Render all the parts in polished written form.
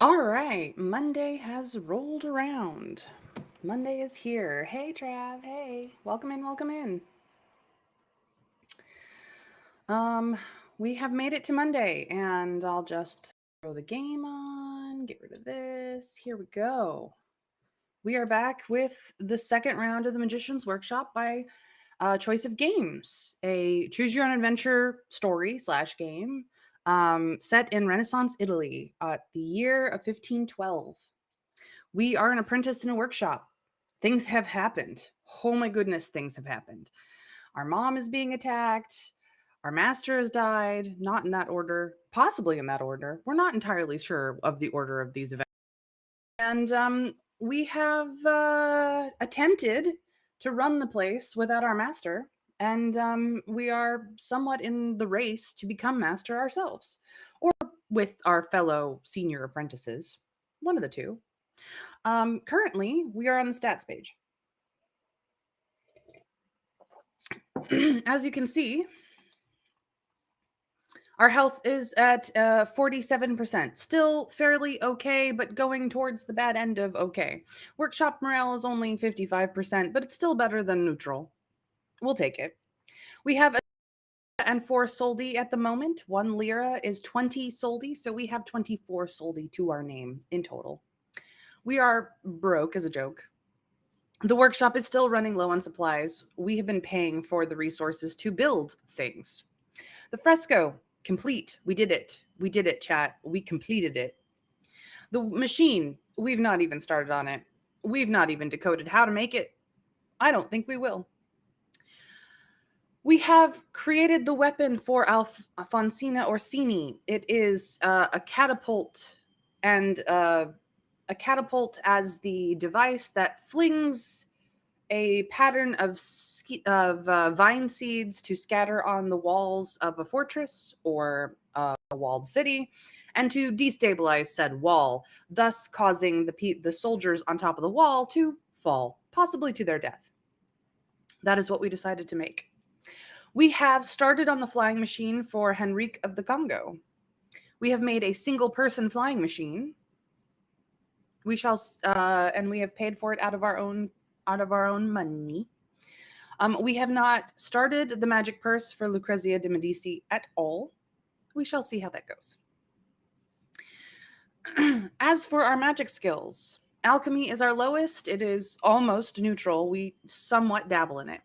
All right, Monday has rolled around. Monday is here. Hey, Trav. Hey, welcome in, welcome in. Um, we have made it to Monday, and I'll just throw the game on, get rid of this. Here we go. We are back with the second round of the Magician's Workshop by Choice of Games, a choose your own adventure story slash game set in Renaissance Italy at the year of 1512. We are an apprentice in a workshop. Things have happened. Oh my goodness, things have happened. Our mom is being attacked. Our master has died. Not in that order, possibly in that order. We're not entirely sure of the order of these events. And we have attempted to run the place without our master. And we are somewhat in the race to become master ourselves, or with our fellow senior apprentices. One of the two. Currently, we are on the stats page. As you can see, our health is at 47%. Still fairly okay, but going towards the bad end of okay. Workshop morale is only 55%, but it's still better than neutral. We'll take it. We have a and 4 soldi at the moment. 1 lira is 20 soldi, so we have 24 soldi to our name in total. We are broke as a joke. The workshop is still running low on supplies. We have been paying for the resources to build things. The fresco, complete. We did it. We did it, chat. We completed it. The machine, we've not even started on it. We've not even decoded how to make it. I don't think we will. We have created the weapon for Alfonsina Orsini. It is a catapult, and a catapult as the device that flings a pattern of vine seeds to scatter on the walls of a fortress or a walled city, and to destabilize said wall, thus causing the soldiers on top of the wall to fall, possibly to their death. That is what we decided to make. We have started on the flying machine for Henrique of the Congo. We have made a single person flying machine. We shall, and we have paid for it out of our own money. We have not started the magic purse for Lucrezia de Medici at all. We shall see how that goes. As for our magic skills, alchemy is our lowest. It is almost neutral. We somewhat dabble in it.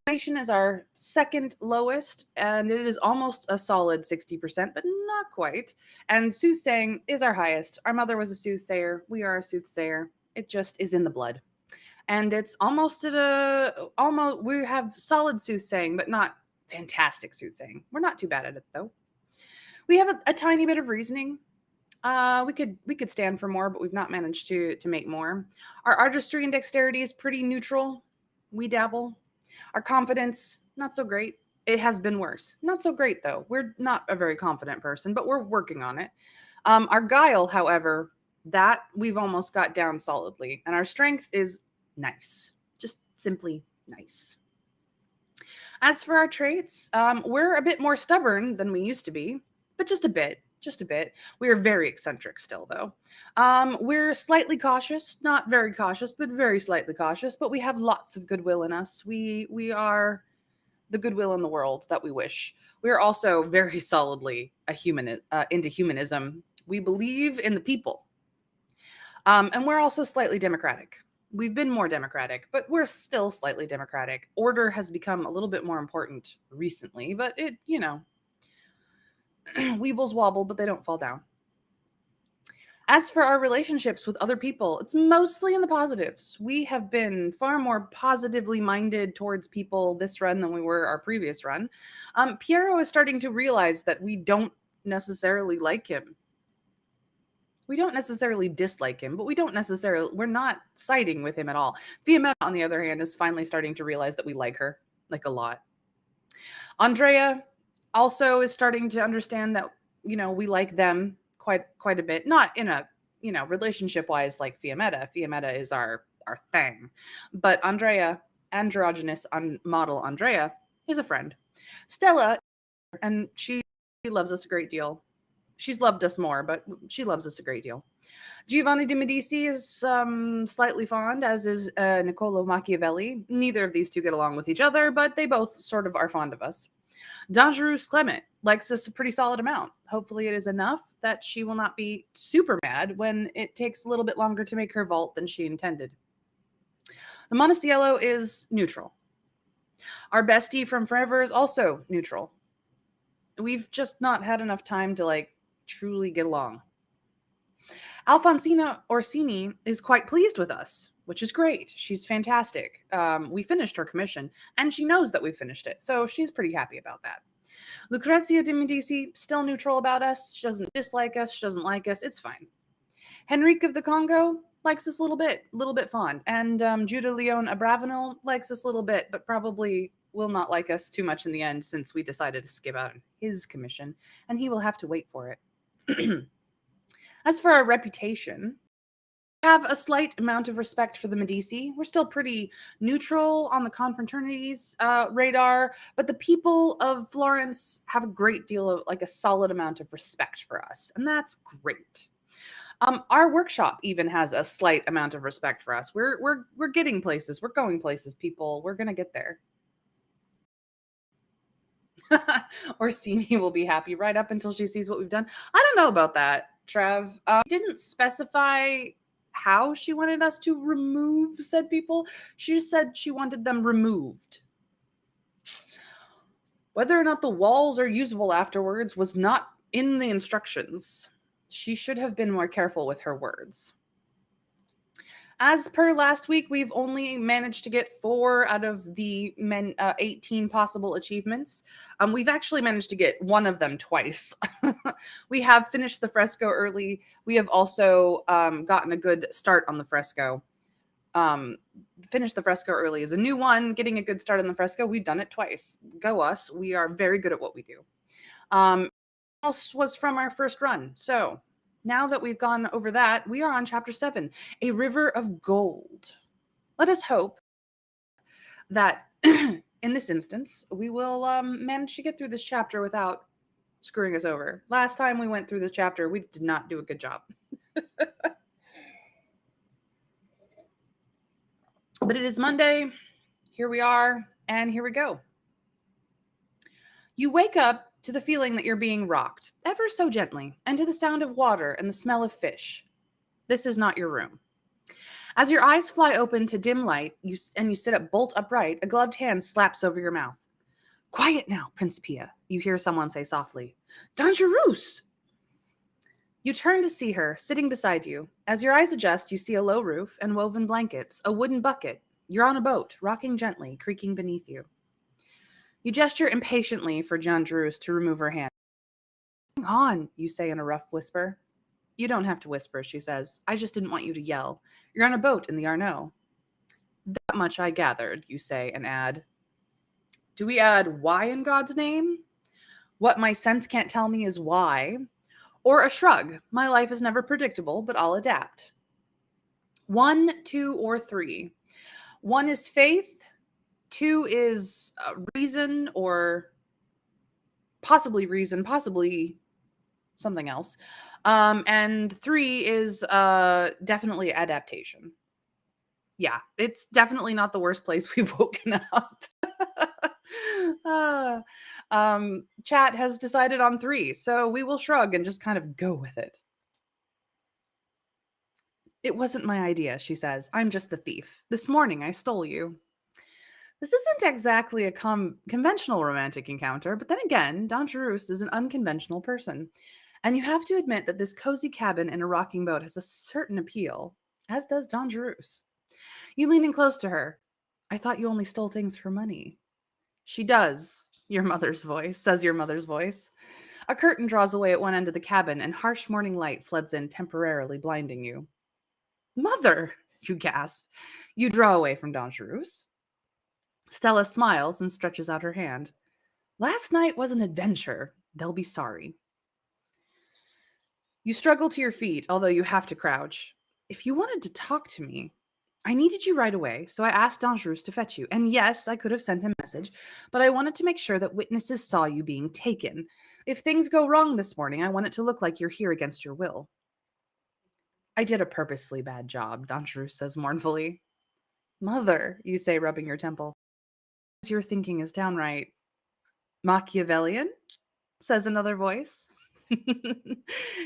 Animation is our second lowest, and it is almost a solid 60%, but not quite. And soothsaying is our highest. Our mother was a soothsayer. We are a soothsayer. It just is in the blood. And it's almost we have solid soothsaying, but not fantastic soothsaying. We're not too bad at it though. We have a tiny bit of reasoning. We could stand for more, but we've not managed to make more. Our artistry and dexterity is pretty neutral. We dabble. Our confidence, not so great. It has been worse. Not so great though. We're not a very confident person, but we're working on it. Our guile, however, that we've almost got down solidly, and our strength is nice, just simply nice. As for our traits, we're a bit more stubborn than we used to be, but just a bit. Just a bit. We are very eccentric still, though. We're slightly cautious, not very cautious, but very slightly cautious. But we have lots of goodwill in us. We are the goodwill in the world that we wish. We are also very solidly into humanism. We believe in the people, and we're also slightly democratic. We've been more democratic, but we're still slightly democratic. Order has become a little bit more important recently, but weebles wobble, but they don't fall down. As for our relationships with other people, it's mostly in the positives. We have been far more positively minded towards people this run than we were our previous run. Piero is starting to realize that we don't necessarily like him. We don't necessarily dislike him, but we're not siding with him at all. Fiametta, on the other hand, is finally starting to realize that we like her, like a lot. Andrea also is starting to understand that, we like them quite a bit. Not in a, relationship wise like Fiametta. Fiametta is our thing. But Andrea, androgynous model Andrea, is a friend. Stella, and she loves us a great deal. She's loved us more, but she loves us a great deal. Giovanni de Medici is slightly fond, as is Niccolo Machiavelli. Neither of these two get along with each other, but they both sort of are fond of us. Dangerous Clement likes us a pretty solid amount. Hopefully, it is enough that she will not be super mad when it takes a little bit longer to make her vault than she intended. The Monticello is neutral. Our bestie from forever is also neutral. We've just not had enough time to truly get along. Alfonsina Orsini is quite pleased with us, which is great. She's fantastic. We finished her commission, and she knows that we finished it, so she's pretty happy about that. Lucrezia de Medici, still neutral about us. She doesn't dislike us. She doesn't like us. It's fine. Henrique of the Congo likes us a little bit fond. And Judah Leon Abravanel likes us a little bit, but probably will not like us too much in the end since we decided to skip out on his commission, and he will have to wait for it. As for our reputation, we have a slight amount of respect for the Medici. We're still pretty neutral on the confraternities radar, but the people of Florence have a great deal of a solid amount of respect for us, and that's great. Our workshop even has a slight amount of respect for us. We're getting places. We're going places, people. We're gonna get there. Orsini will be happy right up until she sees what we've done. I don't know about that, Trev. Didn't specify how she wanted us to remove said people. She just said she wanted them removed. Whether or not the walls are usable afterwards was not in the instructions. She should have been more careful with her words. As per last week, we've only managed to get 4 out of the 18 possible achievements. We've actually managed to get one of them twice. We have finished the fresco early. We have also gotten a good start on the fresco. Finish the fresco early is a new one. Getting a good start on the fresco, we've done it twice. Go us. We are very good at what we do. Else was from our first run. So now that we've gone over that, we are on chapter 7, A River of Gold. Let us hope that in this instance, we will manage to get through this chapter without screwing us over. Last time we went through this chapter, we did not do a good job. But it is Monday. Here we are, and here we go. You wake up to the feeling that you're being rocked, ever so gently, and to the sound of water and the smell of fish. This is not your room. As your eyes fly open to dim light and you sit up bolt upright, a gloved hand slaps over your mouth. Quiet now, Principia, you hear someone say softly. Dangerous! You turn to see her, sitting beside you. As your eyes adjust, you see a low roof and woven blankets, a wooden bucket. You're on a boat, rocking gently, creaking beneath you. You gesture impatiently for John Drews to remove her hand. Hang on, you say in a rough whisper. You don't have to whisper, she says. I just didn't want you to yell. You're on a boat in the Arno. That much I gathered, you say, and add. Do we add why in God's name? What my sense can't tell me is why. Or a shrug. My life is never predictable, but I'll adapt. 1, 2, or 3. 1 is faith. 2 is reason, or possibly reason, possibly something else. And 3 is definitely adaptation. Yeah, it's definitely not the worst place we've woken up. Chat has decided on 3, so we will shrug and just kind of go with it. It wasn't my idea, she says. I'm just the thief. This morning I stole you. This isn't exactly a conventional romantic encounter, but then again, Don Charus is an unconventional person. And you have to admit that this cozy cabin in a rocking boat has a certain appeal, as does Don Charus. You lean in close to her. I thought you only stole things for money. She does, your mother's voice, says your mother's voice. A curtain draws away at one end of the cabin, and harsh morning light floods in, temporarily blinding you. Mother, you gasp. You draw away from Don Charus. Stella smiles and stretches out her hand. Last night was an adventure. They'll be sorry. You struggle to your feet, although you have to crouch. If you wanted to talk to me, I needed you right away, so I asked Dangerous to fetch you. And yes, I could have sent a message, but I wanted to make sure that witnesses saw you being taken. If things go wrong this morning, I want it to look like you're here against your will. I did a purposely bad job, Dangerous says mournfully. Mother, you say, rubbing your temple. Your thinking is downright Machiavellian, says another voice.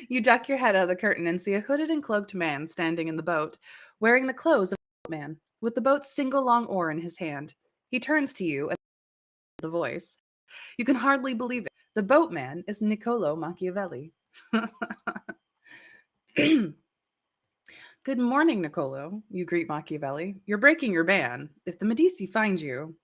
You duck your head out of the curtain and see a hooded and cloaked man standing in the boat, wearing the clothes of a boatman, with the boat's single long oar in his hand. He turns to you and the voice. You can hardly believe it. The boatman is Niccolo Machiavelli. Good morning, Niccolo, you greet Machiavelli. You're breaking your ban. If the Medici find you,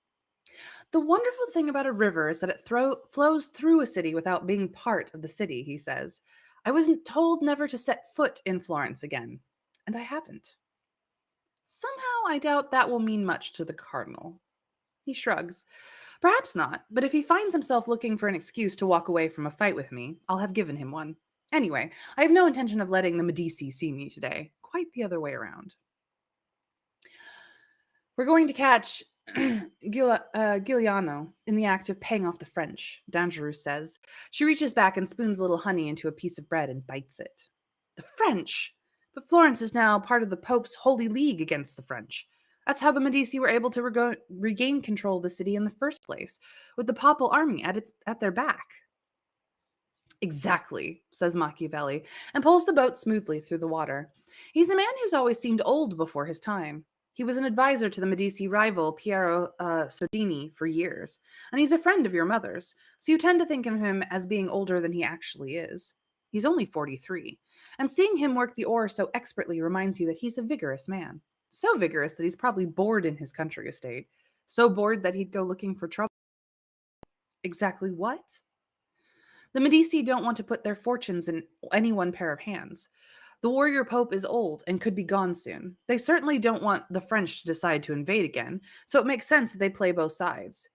the wonderful thing about a river is that it flows through a city without being part of the city, he says. I was told never to set foot in Florence again, and I haven't. Somehow I doubt that will mean much to the cardinal. He shrugs. Perhaps not, but if he finds himself looking for an excuse to walk away from a fight with me, I'll have given him one. Anyway, I have no intention of letting the Medici see me today. Quite the other way around. We're going to catch Giuliano in the act of paying off the French, Dangerous says. She reaches back and spoons a little honey into a piece of bread and bites it. The French? But Florence is now part of the Pope's Holy League against the French. That's how the Medici were able to regain control of the city in the first place, with the papal army at their back. Exactly, says Machiavelli, and pulls the boat smoothly through the water. He's a man who's always seemed old before his time. He was an advisor to the Medici rival Piero Soderini for years, and he's a friend of your mother's, so you tend to think of him as being older than he actually is. He's only 43, and seeing him work the oar so expertly reminds you that he's a vigorous man. So vigorous that he's probably bored in his country estate. So bored that he'd go looking for trouble. Exactly what? The Medici don't want to put their fortunes in any one pair of hands. The warrior pope is old and could be gone soon. They certainly don't want the French to decide to invade again, so it makes sense that they play both sides.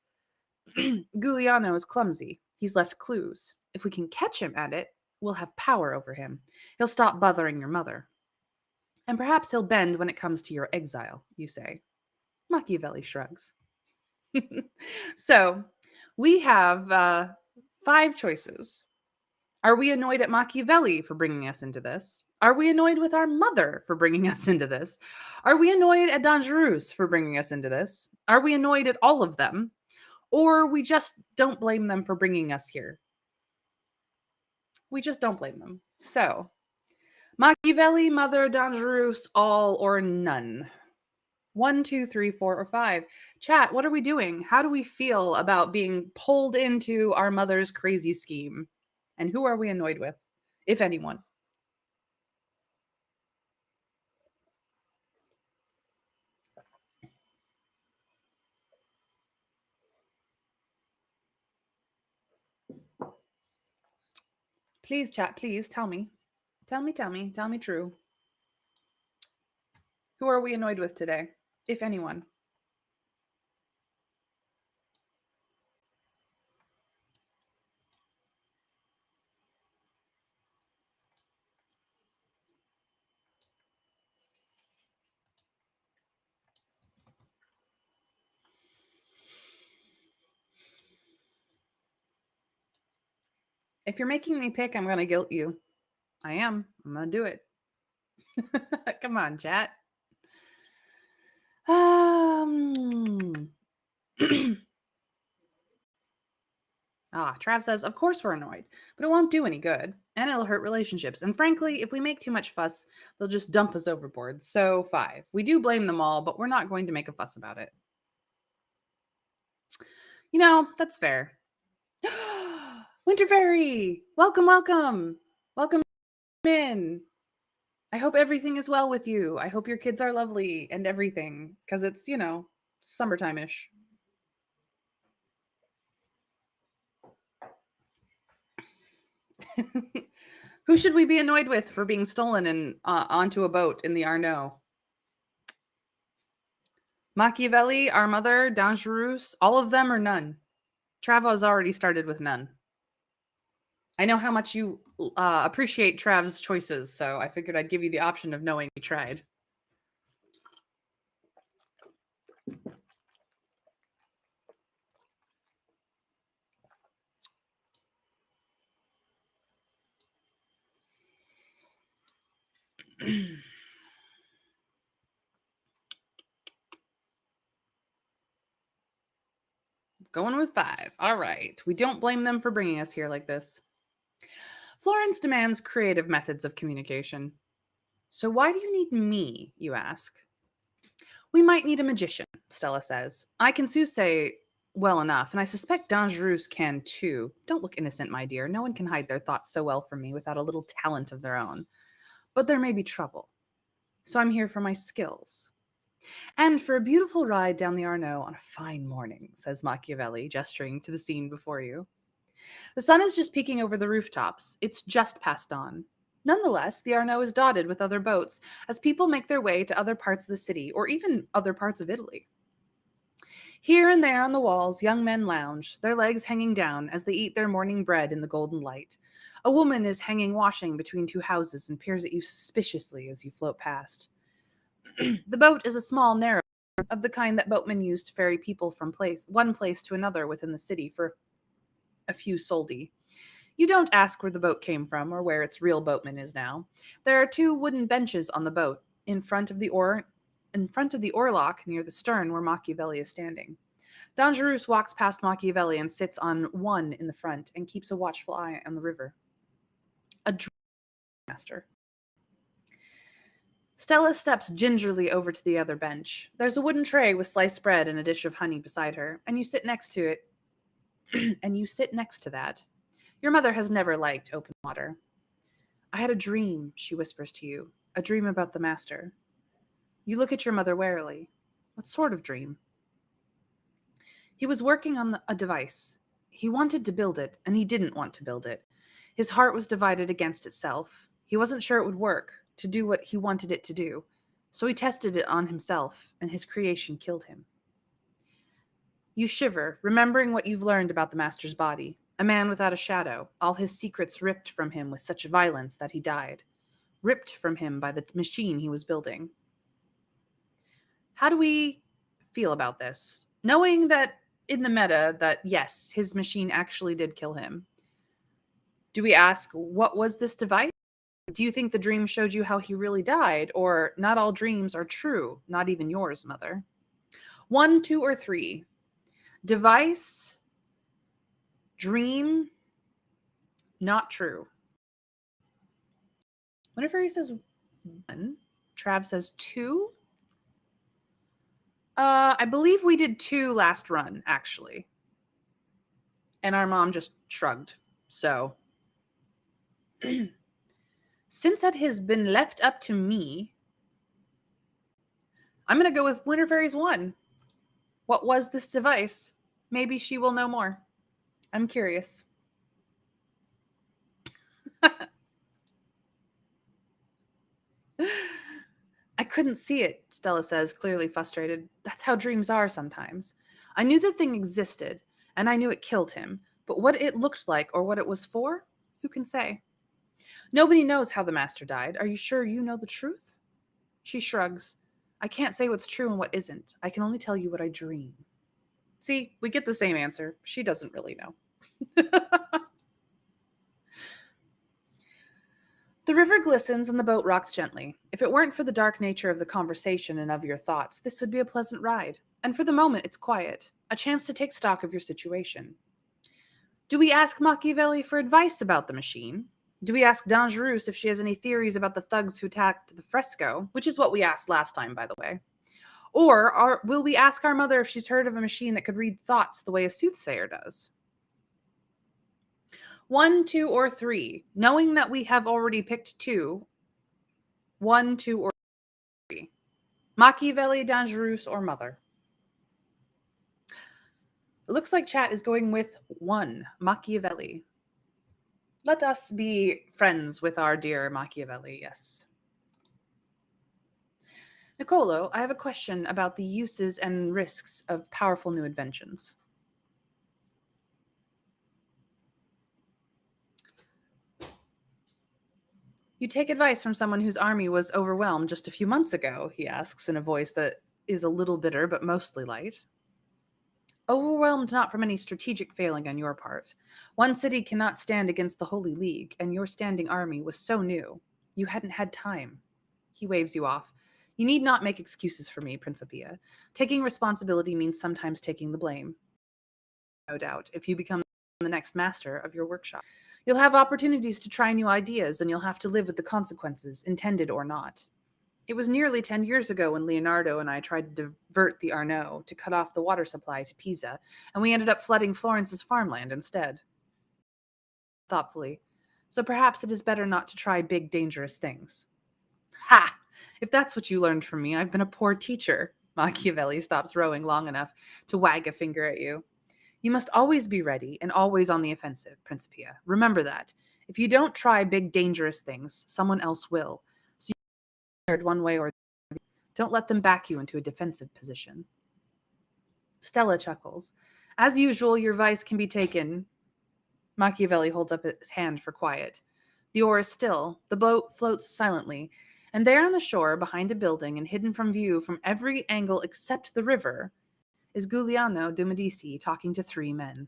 Giuliano is clumsy. He's left clues. If we can catch him at it, we'll have power over him. He'll stop bothering your mother. And perhaps he'll bend when it comes to your exile, you say. Machiavelli shrugs. So, we have 5 choices. Are we annoyed at Machiavelli for bringing us into this? Are we annoyed with our mother for bringing us into this? Are we annoyed at Dangerous for bringing us into this? Are we annoyed at all of them? Or we just don't blame them for bringing us here? We just don't blame them. So, Machiavelli, mother, Dangerous, all or none. 1, 2, 3, 4, or 5. Chat, what are we doing? How do we feel about being pulled into our mother's crazy scheme? And who are we annoyed with, if anyone? Please, chat, please tell me. Tell me true. Who are we annoyed with today, if anyone? If you're making me pick, I'm going to guilt you. I am. I'm going to do it. Come on, chat. Trav says, of course we're annoyed, but it won't do any good, and it'll hurt relationships. And frankly, if we make too much fuss, they'll just dump us overboard. So 5. We do blame them all, but we're not going to make a fuss about it. You know, that's fair. Winter Fairy! Welcome, welcome! Welcome in. I hope everything is well with you. I hope your kids are lovely and everything, because it's, summertime-ish. Who should we be annoyed with for being stolen and onto a boat in the Arno? Machiavelli, our mother, Dangerous, all of them or none? Travo's already started with none. I know how much you appreciate Trav's choices, so I figured I'd give you the option of knowing you tried. Going with 5. All right. We don't blame them for bringing us here like this. Florence demands creative methods of communication. So why do you need me, you ask? We might need a magician, Stella says. I can soothsay well enough, and I suspect Dangerous can too. Don't look innocent, my dear. No one can hide their thoughts so well from me without a little talent of their own. But there may be trouble. So I'm here for my skills. And for a beautiful ride down the Arno on a fine morning, says Machiavelli, gesturing to the scene before you. The sun is just peeking over the rooftops. It's just past dawn. Nonetheless, the Arno is dotted with other boats as people make their way to other parts of the city or even other parts of Italy. Here and there on the walls, young men lounge, their legs hanging down as they eat their morning bread in the golden light. A woman is hanging washing between two houses and peers at you suspiciously as you float past. The boat is a small, narrow, of the kind that boatmen use to ferry people from one place to another within the city for a few soldi. You don't ask where the boat came from or where its real boatman is now. There are 2 wooden benches on the boat in front of the oarlock near the stern where Machiavelli is standing. Dangerous walks past Machiavelli and sits on one in the front and keeps a watchful eye on the river. A master. Stella steps gingerly over to the other bench. There's a wooden tray with sliced bread and a dish of honey beside her, and you sit next to it. And you sit next to that. Your mother has never liked open water. I had a dream, she whispers to you, a dream about the master. You look at your mother warily. What sort of dream? He was working on a device. He wanted to build it, and he didn't want to build it. His heart was divided against itself. He wasn't sure it would work, to do what he wanted it to do. So he tested it on himself, and his creation killed him. You shiver, remembering what you've learned about the master's body. A man without a shadow, all his secrets ripped from him with such violence that he died. Ripped from him by the machine he was building. How do we feel about this? Knowing that in the meta that, yes, his machine actually did kill him. Do we ask, what was this device? Do you think the dream showed you how he really died? Or not all dreams are true, not even yours, mother? 1, 2, or 3. Device, dream, not true. Whenever he says 1, Trav says 2. I believe we did 2 last run, actually. And our mom just shrugged. So, since it has been left up to me, I'm going to go with Winter Fairies 1. What was this device? Maybe she will know more. I'm curious. I couldn't see it, Stella says, clearly frustrated. That's how dreams are sometimes. I knew the thing existed, and I knew it killed him, but what it looked like or what it was for, who can say? Nobody knows how the master died. Are you sure you know the truth? She shrugs. I can't say what's true and what isn't. I can only tell you what I dream. See, we get the same answer. She doesn't really know. The river glistens and the boat rocks gently. If it weren't for the dark nature of the conversation and of your thoughts, this would be a pleasant ride. And for the moment, it's quiet, a chance to take stock of your situation. Do we ask Machiavelli for advice about the machine? Do we ask Dangerous if she has any theories about the thugs who attacked the fresco, which is what we asked last time, by the way? Or will we ask our mother if she's heard of a machine that could read thoughts the way a soothsayer does? 1, 2, or 3. Knowing that we have already picked 2. 1, 2, or 3. Machiavelli, Dangerous, or mother. It looks like chat is going with 1. Machiavelli. Let us be friends with our dear Machiavelli, yes. Nicolo, I have a question about the uses and risks of powerful new inventions. You take advice from someone whose army was overwhelmed just a few months ago, he asks in a voice that is a little bitter but mostly light. Overwhelmed not from any strategic failing on your part. One city cannot stand against the Holy League, and your standing army was so new. You hadn't had time. He waves you off. You need not make excuses for me, Principia. Taking responsibility means sometimes taking the blame. No doubt, if you become the next master of your workshop. You'll have opportunities to try new ideas, and you'll have to live with the consequences, intended or not. It was nearly 10 years ago when Leonardo and I tried to divert the Arno to cut off the water supply to Pisa, and we ended up flooding Florence's farmland instead. Thoughtfully. So perhaps it is better not to try big, dangerous things. Ha! If that's what you learned from me, I've been a poor teacher. Machiavelli stops rowing long enough to wag a finger at you. You must always be ready and always on the offensive, Principia. Remember that. If you don't try big, dangerous things, someone else will. So you one way or the other. Don't let them back you into a defensive position. Stella chuckles. As usual, your advice can be taken. Machiavelli holds up his hand for quiet. The oar is still. The boat floats silently. And there on the shore, behind a building and hidden from view from every angle except the river, is Giuliano de Medici talking to three men.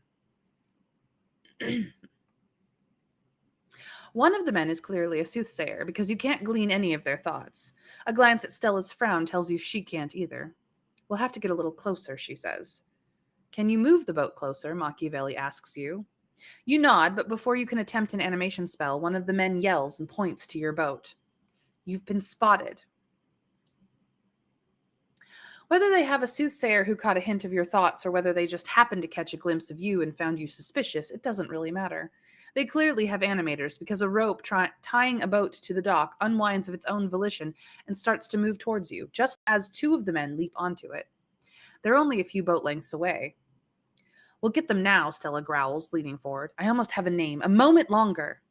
One of the men is clearly a soothsayer, because you can't glean any of their thoughts. A glance at Stella's frown tells you she can't either. We'll have to get a little closer, she says. Can you move the boat closer? Machiavelli asks you. You nod, but before you can attempt an animation spell, one of the men yells and points to your boat. You've been spotted. Whether they have a soothsayer who caught a hint of your thoughts or whether they just happened to catch a glimpse of you and found you suspicious, it doesn't really matter. They clearly have animators, because a rope tying a boat to the dock unwinds of its own volition and starts to move towards you, just as two of the men leap onto it. They're only a few boat lengths away. We'll get them now, Stella growls, leaning forward. I almost have a name. A moment longer.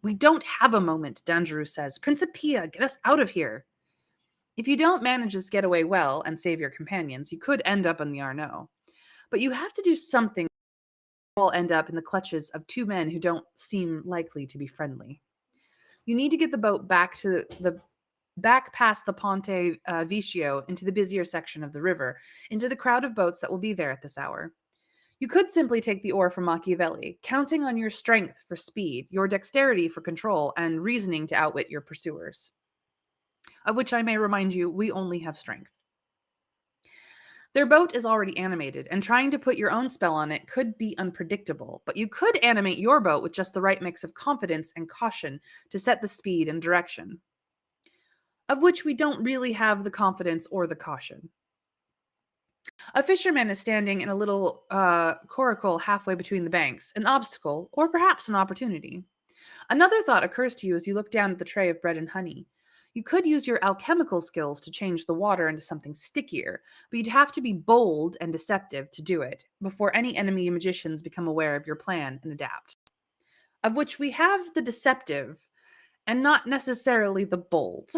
We don't have a moment, Dangerous says. Principia, get us out of here. If you don't manage this getaway well and save your companions, you could end up in the Arno. But you have to do something. All end up in the clutches of two men who don't seem likely to be friendly. You need to get the boat back past the Ponte Vecchio into the busier section of the river, into the crowd of boats that will be there at this hour. You could simply take the oar from Machiavelli, counting on your strength for speed, your dexterity for control, and reasoning to outwit your pursuers. Of which I may remind you, we only have strength. Their boat is already animated, and trying to put your own spell on it could be unpredictable, but you could animate your boat with just the right mix of confidence and caution to set the speed and direction. Of which we don't really have the confidence or the caution. A fisherman is standing in a little coracle halfway between the banks, an obstacle, or perhaps an opportunity. Another thought occurs to you as you look down at the tray of bread and honey. You could use your alchemical skills to change the water into something stickier, but you'd have to be bold and deceptive to do it before any enemy magicians become aware of your plan and adapt. Of which we have the deceptive and not necessarily the bold.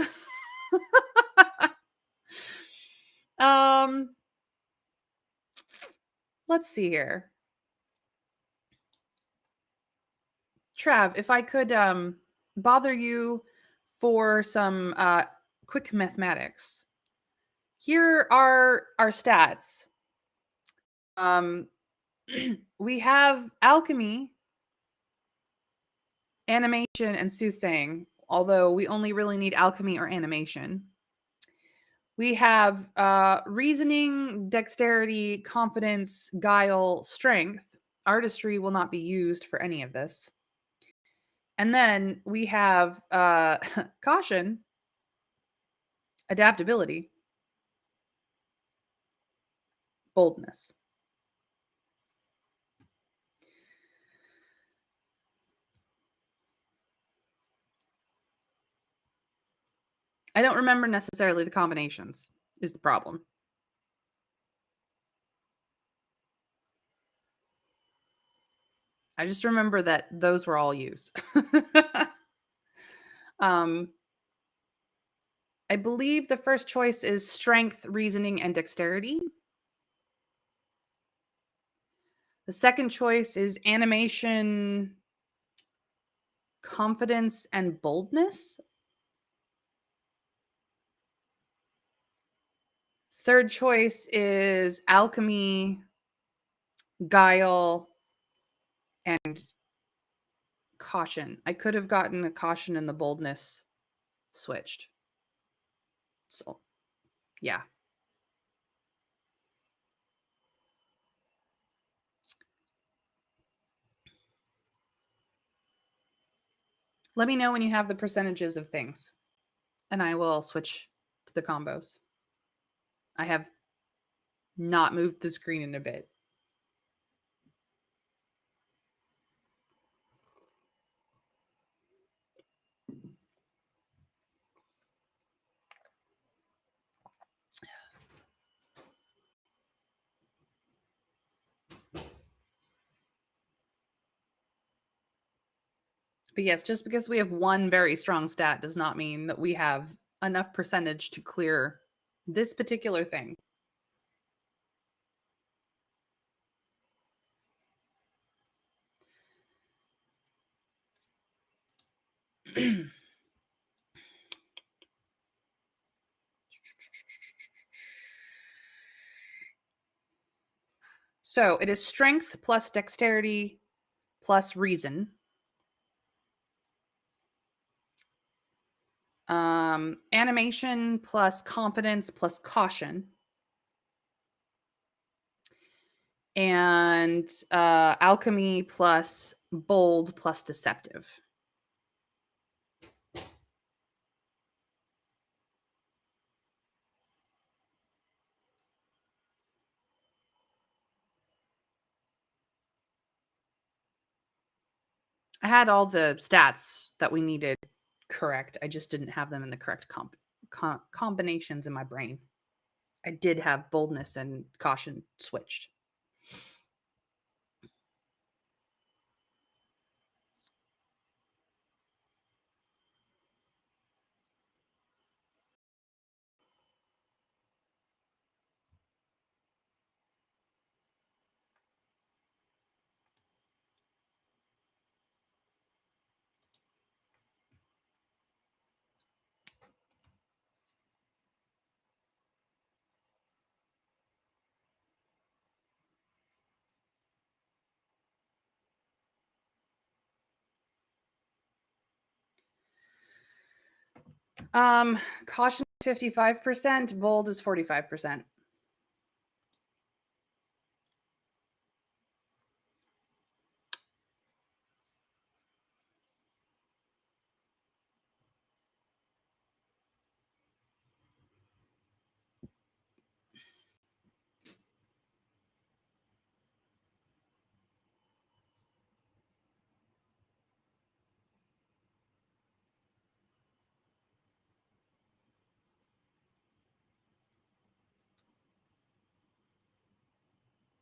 um let's see here. Trav, if I could bother you for some quick mathematics. Here are our stats. We have alchemy, animation, and soothsaying, although we only really need alchemy or animation. We have reasoning, dexterity, confidence, guile, strength. Artistry will not be used for any of this. And then we have caution, adaptability, boldness. I don't remember necessarily the combinations, is the problem. I just remember that those were all used. I believe the first choice is strength, reasoning, and dexterity. The second choice is animation, confidence, and boldness. Third choice is alchemy, guile, and caution. I could have gotten the caution and the boldness switched. So, yeah. Let me know when you have the percentages of things, and I will switch to the combos. I have not moved the screen in a bit. But yes, just because we have one very strong stat does not mean that we have enough percentage to clear this particular thing. So it is strength plus dexterity plus reason. Animation plus confidence plus caution. And alchemy plus bold plus deceptive. I had all the stats that we needed correct. I just didn't have them in the correct combinations in my brain. I did have boldness and caution switched. Caution 55%, bold is 45%.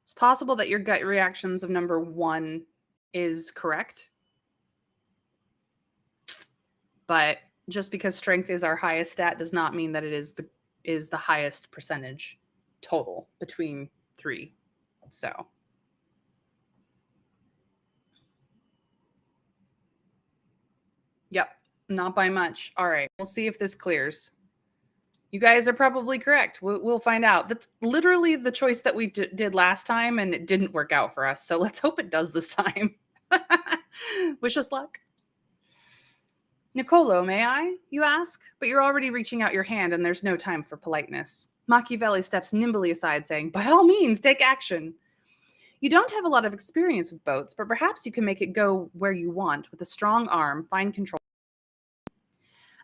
It's possible that your gut reactions of number 1 is correct. But just because strength is our highest stat does not mean that it is the highest percentage total between 3. So, yep, not by much. All right, we'll see if this clears. You guys are probably correct. We'll find out. That's literally the choice that we did last time, and it didn't work out for us. So let's hope it does this time. Wish us luck. Nicolo, may I? You ask, but you're already reaching out your hand, and there's no time for politeness. Machiavelli steps nimbly aside, saying, "By all means, take action." You don't have a lot of experience with boats, but perhaps you can make it go where you want with a strong arm, fine control.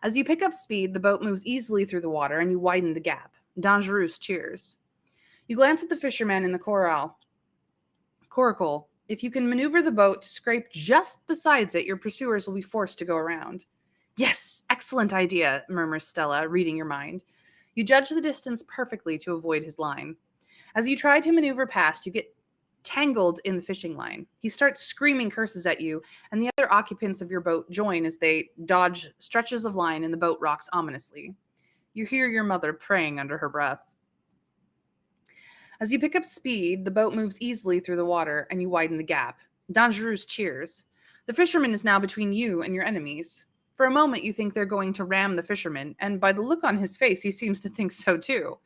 As you pick up speed, the boat moves easily through the water and you widen the gap. Dangerous cheers. You glance at the fisherman in the coracle. If you can maneuver the boat to scrape just besides it, your pursuers will be forced to go around. Yes, excellent idea, murmurs Stella, reading your mind. You judge the distance perfectly to avoid his line. As you try to maneuver past, you get tangled in the fishing line. He starts screaming curses at you, and the other occupants of your boat join as they dodge stretches of line and the boat rocks ominously. You hear your mother praying under her breath. As you pick up speed, the boat moves easily through the water and you widen the gap. Dangerous cheers. The fisherman is now between you and your enemies. For a moment, you think they're going to ram the fisherman, and by the look on his face, he seems to think so too.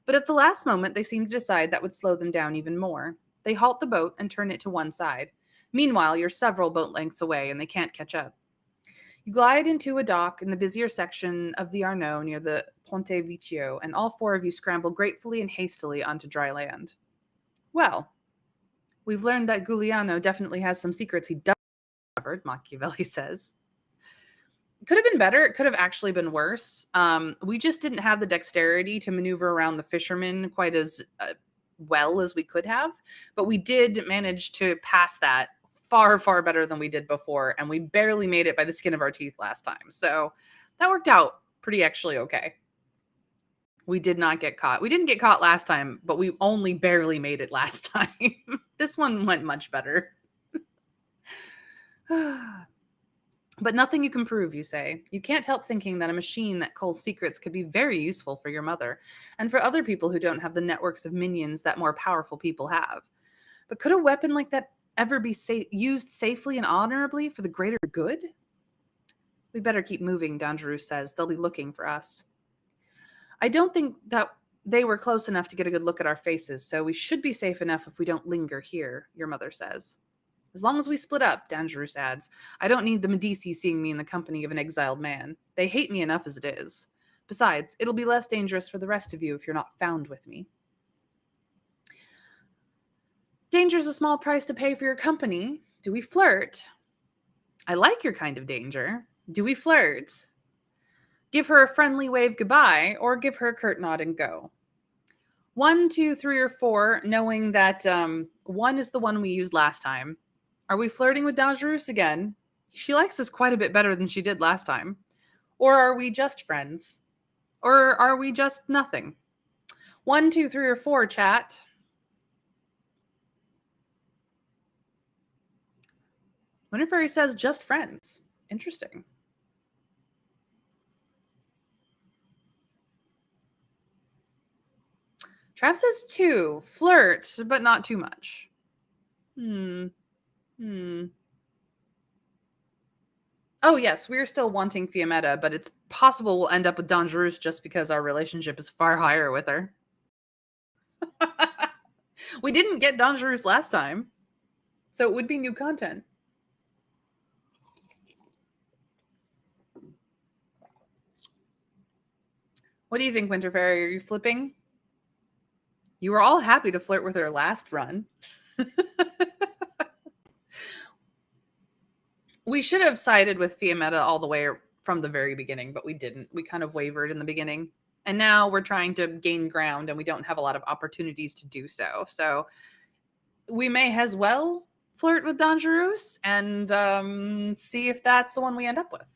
But at the last moment, they seem to decide that would slow them down even more. They halt the boat and turn it to one side. Meanwhile, you're several boat lengths away and they can't catch up. You glide into a dock in the busier section of the Arno near the Ponte Vecchio, and all four of you scramble gratefully and hastily onto dry land. Well, we've learned that Giuliano definitely has some secrets he doesn't cover, Machiavelli says. It could have been better. It could have actually been worse. We just didn't have the dexterity to maneuver around the fishermen quite as well as we could have, but we did manage to pass that far, far better than we did before, and we barely made it by the skin of our teeth last time. So that worked out pretty actually okay. We did not get caught. We didn't get caught last time, but we only barely made it last time. This one went much better. But nothing you can prove, you say. You can't help thinking that a machine that culls secrets could be very useful for your mother, and for other people who don't have the networks of minions that more powerful people have. But could a weapon like that ever be used safely and honorably for the greater good? We better keep moving, Dangerous says. They'll be looking for us. I don't think that they were close enough to get a good look at our faces, so we should be safe enough if we don't linger here, your mother says. As long as we split up, Dangerous adds. I don't need the Medici seeing me in the company of an exiled man. They hate me enough as it is. Besides, it'll be less dangerous for the rest of you if you're not found with me. Danger's a small price to pay for your company. Do we flirt? I like your kind of danger. Do we flirt? Give her a friendly wave goodbye, or give her a curt nod and go. 1, 2, 3, or 4, knowing that 1 is the one we used last time. Are we flirting with Dangerous again? She likes us quite a bit better than she did last time. Or are we just friends? Or are we just nothing? 1, 2, 3, or 4, chat. Winterfairy says just friends. Interesting. Trav says 2. Flirt, but not too much. Oh, yes, we're still wanting Fiammetta, but it's possible we'll end up with Dangerous just because our relationship is far higher with her. We didn't get Dangerous last time, so it would be new content. What do you think, Winterfairy? Are you flipping? You were all happy to flirt with her last run. We should have sided with Fiammetta all the way from the very beginning, but we didn't. We kind of wavered in the beginning. And now we're trying to gain ground, and we don't have a lot of opportunities to do so. So we may as well flirt with Dangerous and see if that's the one we end up with.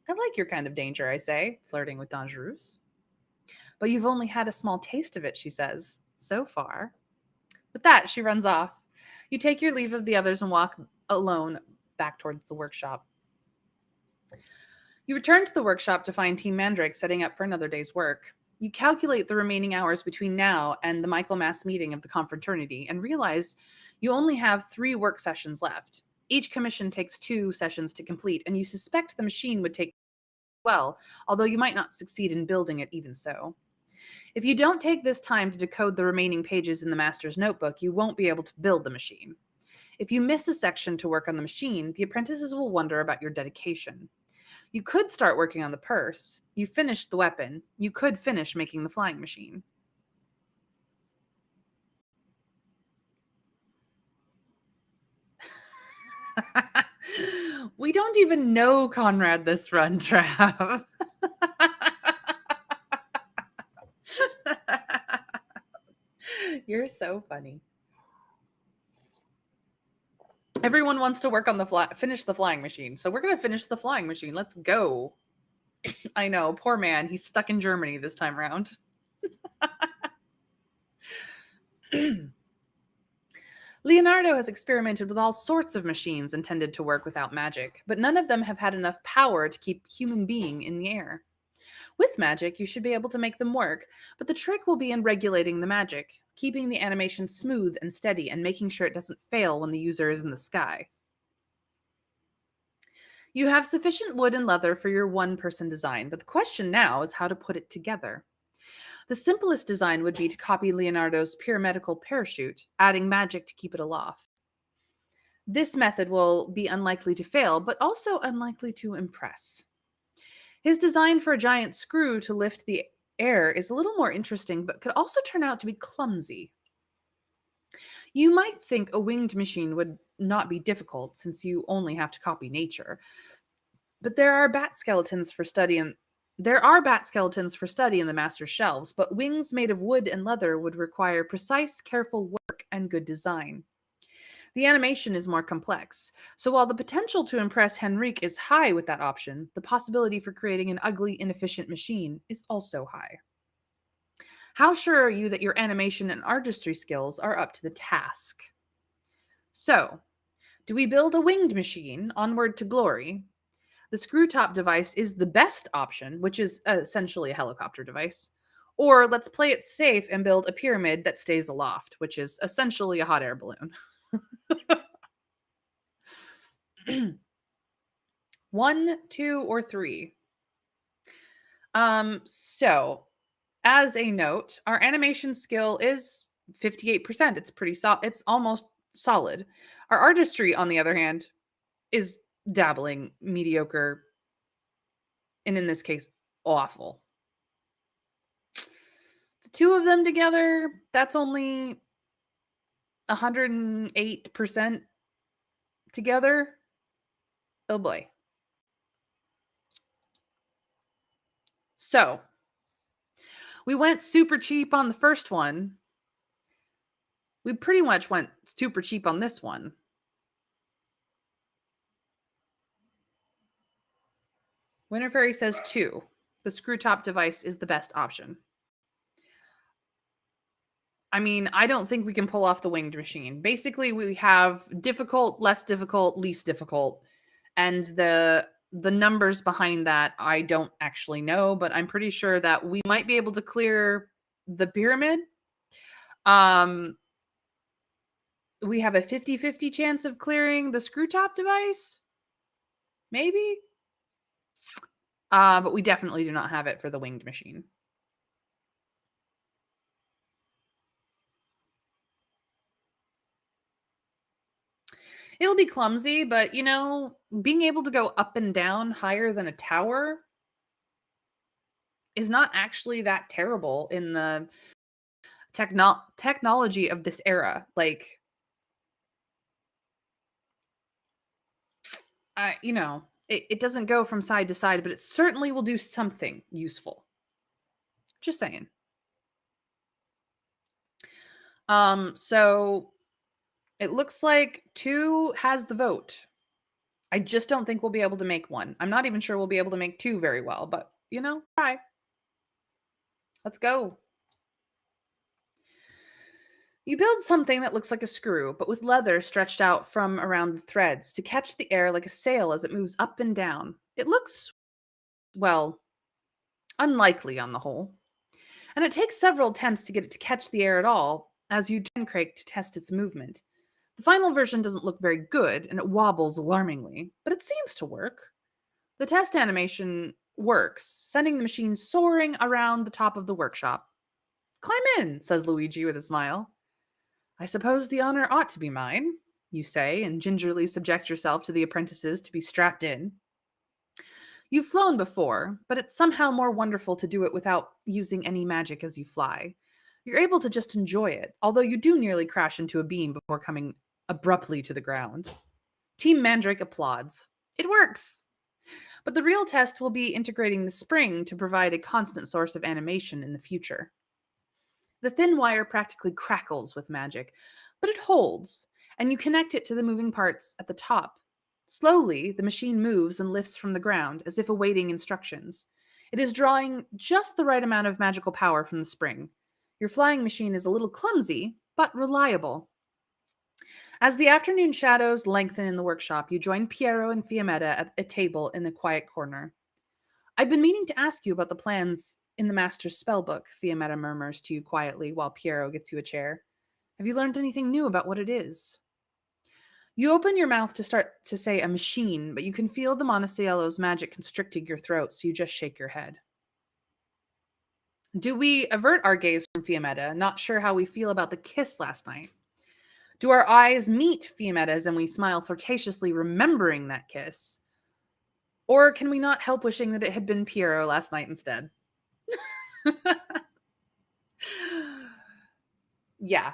I like your kind of danger, I say, flirting with Dangerous. But you've only had a small taste of it, she says, so far. With that, she runs off. You take your leave of the others and walk alone back towards the workshop. You return to the workshop to find Team Mandrake setting up for another day's work. You calculate the remaining hours between now and the Michaelmas meeting of the confraternity and realize you only have 3 work sessions left. Each commission takes 2 sessions to complete, and you suspect the machine would take well, although you might not succeed in building it even so. If you don't take this time to decode the remaining pages in the master's notebook, you won't be able to build the machine. If you miss a section to work on the machine, the apprentices will wonder about your dedication. You could start working on the purse. You finished the weapon. You could finish making the flying machine. We don't even know Conrad this run, Trav. You're so funny. Everyone wants to work on finish the flying machine. So we're going to finish the flying machine. Let's go. I know, poor man. He's stuck in Germany this time around. Leonardo has experimented with all sorts of machines intended to work without magic, but none of them have had enough power to keep human being in the air. With magic, you should be able to make them work, but the trick will be in regulating the magic, keeping the animation smooth and steady, and making sure it doesn't fail when the user is in the sky. You have sufficient wood and leather for your one-person design, but the question now is how to put it together. The simplest design would be to copy Leonardo's pyramidal parachute, adding magic to keep it aloft. This method will be unlikely to fail, but also unlikely to impress. His design for a giant screw to lift the air is a little more interesting, but could also turn out to be clumsy. You might think a winged machine would not be difficult since you only have to copy nature, but there are bat skeletons for study in the master's shelves, but wings made of wood and leather would require precise, careful work and good design. The animation is more complex, so while the potential to impress Henrique is high with that option, the possibility for creating an ugly, inefficient machine is also high. How sure are you that your animation and artistry skills are up to the task? So, do we build a winged machine onward to glory? The screw top device is the best option, which is essentially a helicopter device. Or let's play it safe and build a pyramid that stays aloft, which is essentially a hot air balloon. One, two, or three. So as a note, our animation skill is 58%. It's pretty it's almost solid. Our artistry, on the other hand, is dabbling, mediocre, and in this case, awful. The two of them together, that's only 108% together. Oh boy. So, we went super cheap on the first one. We pretty much went super cheap on this one. Winter Fairy says 2. The screw top device is the best option. I mean, I don't think we can pull off the winged machine. Basically, we have difficult, less difficult, least difficult, and the numbers behind that I don't actually know, but I'm pretty sure that we might be able to clear the pyramid. We have a 50-50 chance of clearing the screw top device. Maybe. But we definitely do not have it for the winged machine. It'll be clumsy, but being able to go up and down higher than a tower is not actually that terrible in the technology of this era. Like, it doesn't go from side to side, but it certainly will do something useful. Just saying. So it looks like 2 has the vote. I just don't think we'll be able to make 1. I'm not even sure we'll be able to make 2 very well, but try. Let's go. You build something that looks like a screw, but with leather stretched out from around the threads to catch the air like a sail as it moves up and down. It looks, well, unlikely on the whole. And it takes several attempts to get it to catch the air at all, as you turn crank to test its movement. The final version doesn't look very good, and it wobbles alarmingly, but it seems to work. The test animation works, sending the machine soaring around the top of the workshop. "Climb in," says Luigi with a smile. "I suppose the honor ought to be mine," you say, and gingerly subject yourself to the apprentices to be strapped in. You've flown before, but it's somehow more wonderful to do it without using any magic as you fly. You're able to just enjoy it, although you do nearly crash into a beam before coming abruptly to the ground. Team Mandrake applauds. It works! But the real test will be integrating the spring to provide a constant source of animation in the future. The thin wire practically crackles with magic, but it holds, and you connect it to the moving parts at the top. Slowly, the machine moves and lifts from the ground as if awaiting instructions. It is drawing just the right amount of magical power from the spring. Your flying machine is a little clumsy, but reliable. As the afternoon shadows lengthen in the workshop, you join Piero and Fiammetta at a table in a quiet corner. "I've been meaning to ask you about the plans in the Master's spellbook," Fiammetta murmurs to you quietly while Piero gets you a chair. "Have you learned anything new about what it is?" You open your mouth to start to say a machine, but you can feel the Monticello's magic constricting your throat, so you just shake your head. Do we avert our gaze from Fiammetta, not sure how we feel about the kiss last night? Do our eyes meet Fiammetta's and we smile flirtatiously, remembering that kiss? Or can we not help wishing that it had been Piero last night instead? Yeah.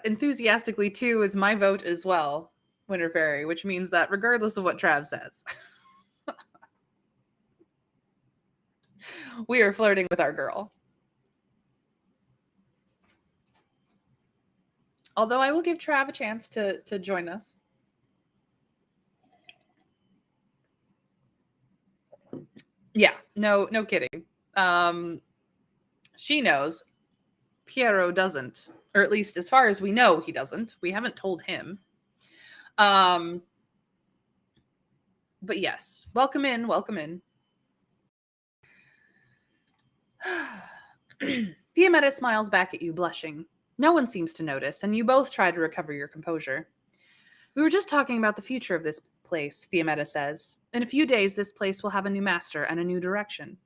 Enthusiastically, too, is my vote as well, Winter Fairy, which means that regardless of what Trav says, we are flirting with our girl. Although I will give Trav a chance to join us. Yeah, no kidding. She knows. Piero doesn't, or at least as far as we know, he doesn't. We haven't told him. Um, but yes, welcome in, welcome in. Fiametta smiles back at you, blushing. No one seems to notice, and you both try to recover your composure. We were just talking about the future of this place, Fiametta says. In a few days, this place will have a new master and a new direction.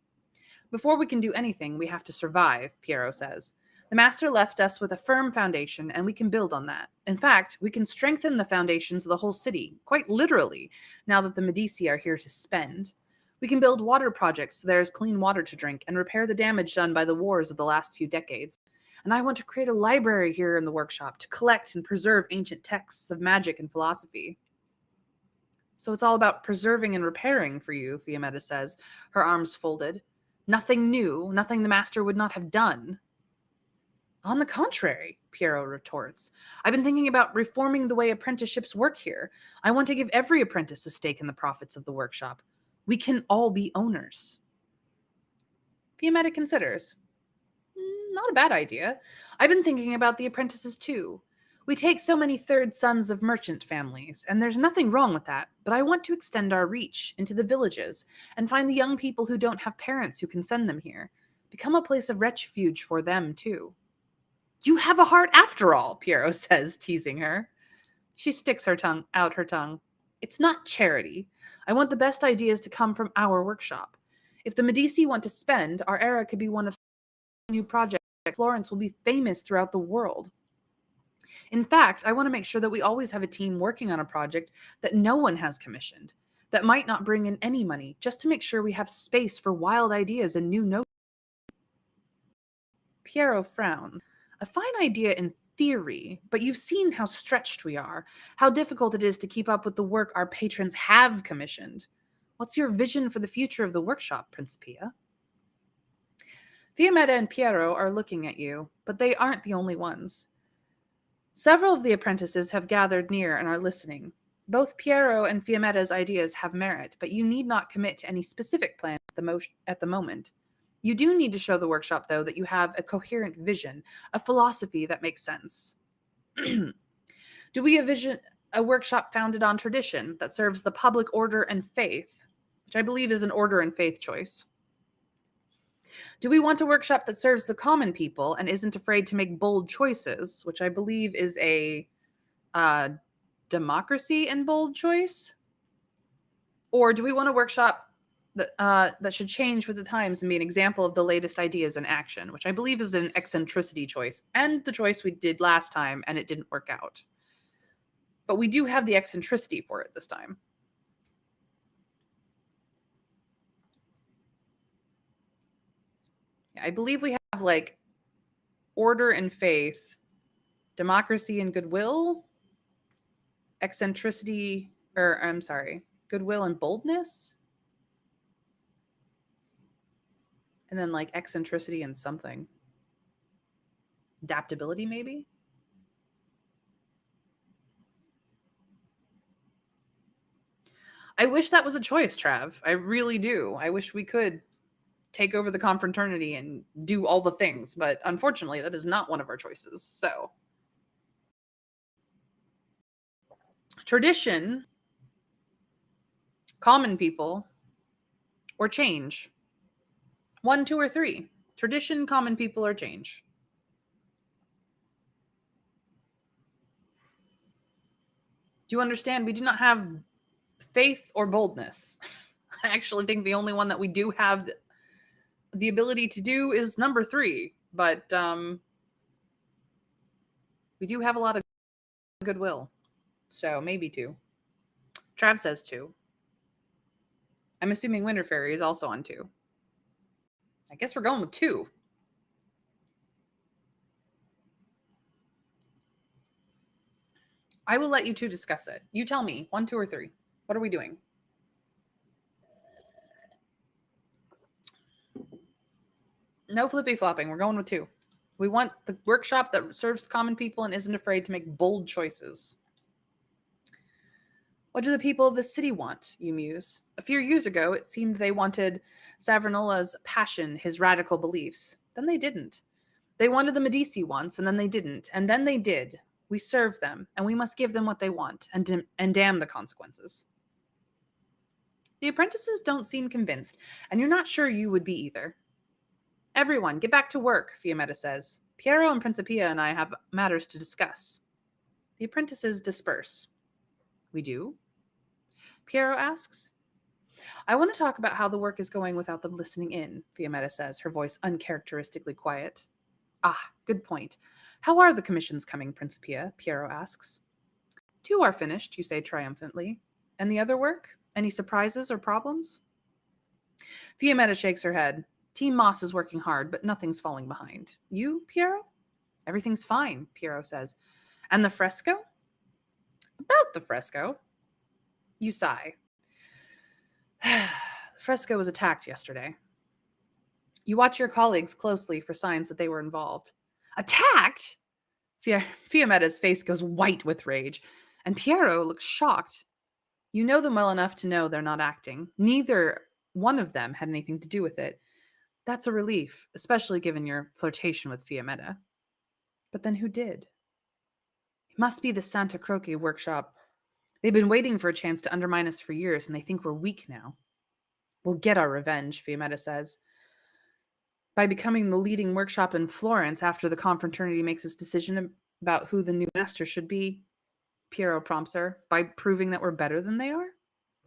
Before we can do anything, we have to survive, Piero says. The master left us with a firm foundation, and we can build on that. In fact, we can strengthen the foundations of the whole city, quite literally, now that the Medici are here to spend. We can build water projects so there is clean water to drink and repair the damage done by the wars of the last few decades. And I want to create a library here in the workshop to collect and preserve ancient texts of magic and philosophy. So it's all about preserving and repairing for you, Fiametta says, her arms folded. Nothing new, nothing the master would not have done. On the contrary, Piero retorts. I've been thinking about reforming the way apprenticeships work here. I want to give every apprentice a stake in the profits of the workshop. We can all be owners. Fiametta considers. Not a bad idea. I've been thinking about the apprentices too. We take so many third sons of merchant families, and there's nothing wrong with that, but I want to extend our reach into the villages and find the young people who don't have parents who can send them here. Become a place of refuge for them too. You have a heart after all, Piero says, teasing her. She sticks her tongue out her tongue. It's not charity. I want the best ideas to come from our workshop. If the Medici want to spend, our era could be one of new projects. Florence will be famous throughout the world. In fact, I want to make sure that we always have a team working on a project that no one has commissioned, that might not bring in any money, just to make sure we have space for wild ideas and new notions. Piero frowns. A fine idea in theory, but you've seen how stretched we are, how difficult it is to keep up with the work our patrons have commissioned. What's your vision for the future of the workshop, Principia? Fiametta and Piero are looking at you, but they aren't the only ones. Several of the apprentices have gathered near and are listening. Both Piero and Fiametta's ideas have merit, but you need not commit to any specific plans at the moment. You do need to show the workshop, though, that you have a coherent vision, a philosophy that makes sense. Do we envision a workshop founded on tradition that serves the public order and faith, which I believe is an order and faith choice? Do we want a workshop that serves the common people and isn't afraid to make bold choices, which I believe is a uh, democracy and bold choice? Or do we want a workshop that should change with the times and be an example of the latest ideas in action, which I believe is an eccentricity choice and the choice we did last time and it didn't work out. But we do have the eccentricity for it this time. I believe we have like order and faith, democracy and goodwill, eccentricity, or I'm sorry, goodwill and boldness. And then like eccentricity and something. Adaptability, maybe? I wish that was a choice, Trav. I really do. I wish we could take over the confraternity and do all the things, but unfortunately, that is not one of our choices. So, tradition, common people, or change? One, two, or three? Tradition, common people, or change? Do you understand? We do not have faith or boldness. I actually think the only one that we do have the ability to do is number three, but we do have a lot of goodwill. So maybe two. Trav says two. I'm assuming Winter Fairy is also on 2. I guess we're going with 2. I will let you two discuss it. You tell me, 1, 2, or 3. What are we doing? No flippy flopping. We're going with 2. We want the workshop that serves common people and isn't afraid to make bold choices. What do the people of the city want, you muse? A few years ago, it seemed they wanted Savonarola's passion, his radical beliefs. Then they didn't. They wanted the Medici once, and then they didn't, and then they did. We serve them, and we must give them what they want, and damn the consequences. The apprentices don't seem convinced, and you're not sure you would be either. Everyone, get back to work, Fiammetta says. Piero and Principia and I have matters to discuss. The apprentices disperse. We do? Piero asks. I want to talk about how the work is going without them listening in, Fiammetta says, her voice uncharacteristically quiet. Ah, good point. How are the commissions coming, Principia? Piero asks. 2 are finished, you say triumphantly. And the other work? Any surprises or problems? Fiammetta shakes her head. Team Moss is working hard, but nothing's falling behind. You, Piero? Everything's fine, Piero says. And the fresco? About the fresco. You sigh. The fresco was attacked yesterday. You watch your colleagues closely for signs that they were involved. Attacked? Fiammetta's face goes white with rage, and Piero looks shocked. You know them well enough to know they're not acting. Neither one of them had anything to do with it. That's a relief, especially given your flirtation with Fiammetta. But then who did? It must be the Santa Croce workshop. They've been waiting for a chance to undermine us for years, and they think we're weak now. We'll get our revenge, Fiammetta says. By becoming the leading workshop in Florence after the confraternity makes its decision about who the new master should be, Piero prompts her, by proving that we're better than they are?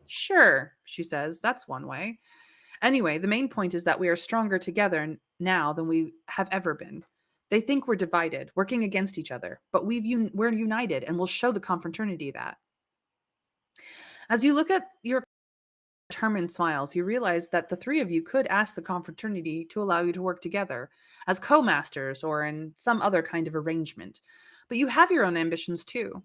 Sure, she says, that's one way. Anyway, the main point is that we are stronger together now than we have ever been. They think we're divided, working against each other, but we're united, and we'll show the confraternity that. As you look at your determined smiles, you realize that the 3 of you could ask the confraternity to allow you to work together as co-masters or in some other kind of arrangement. But you have your own ambitions too.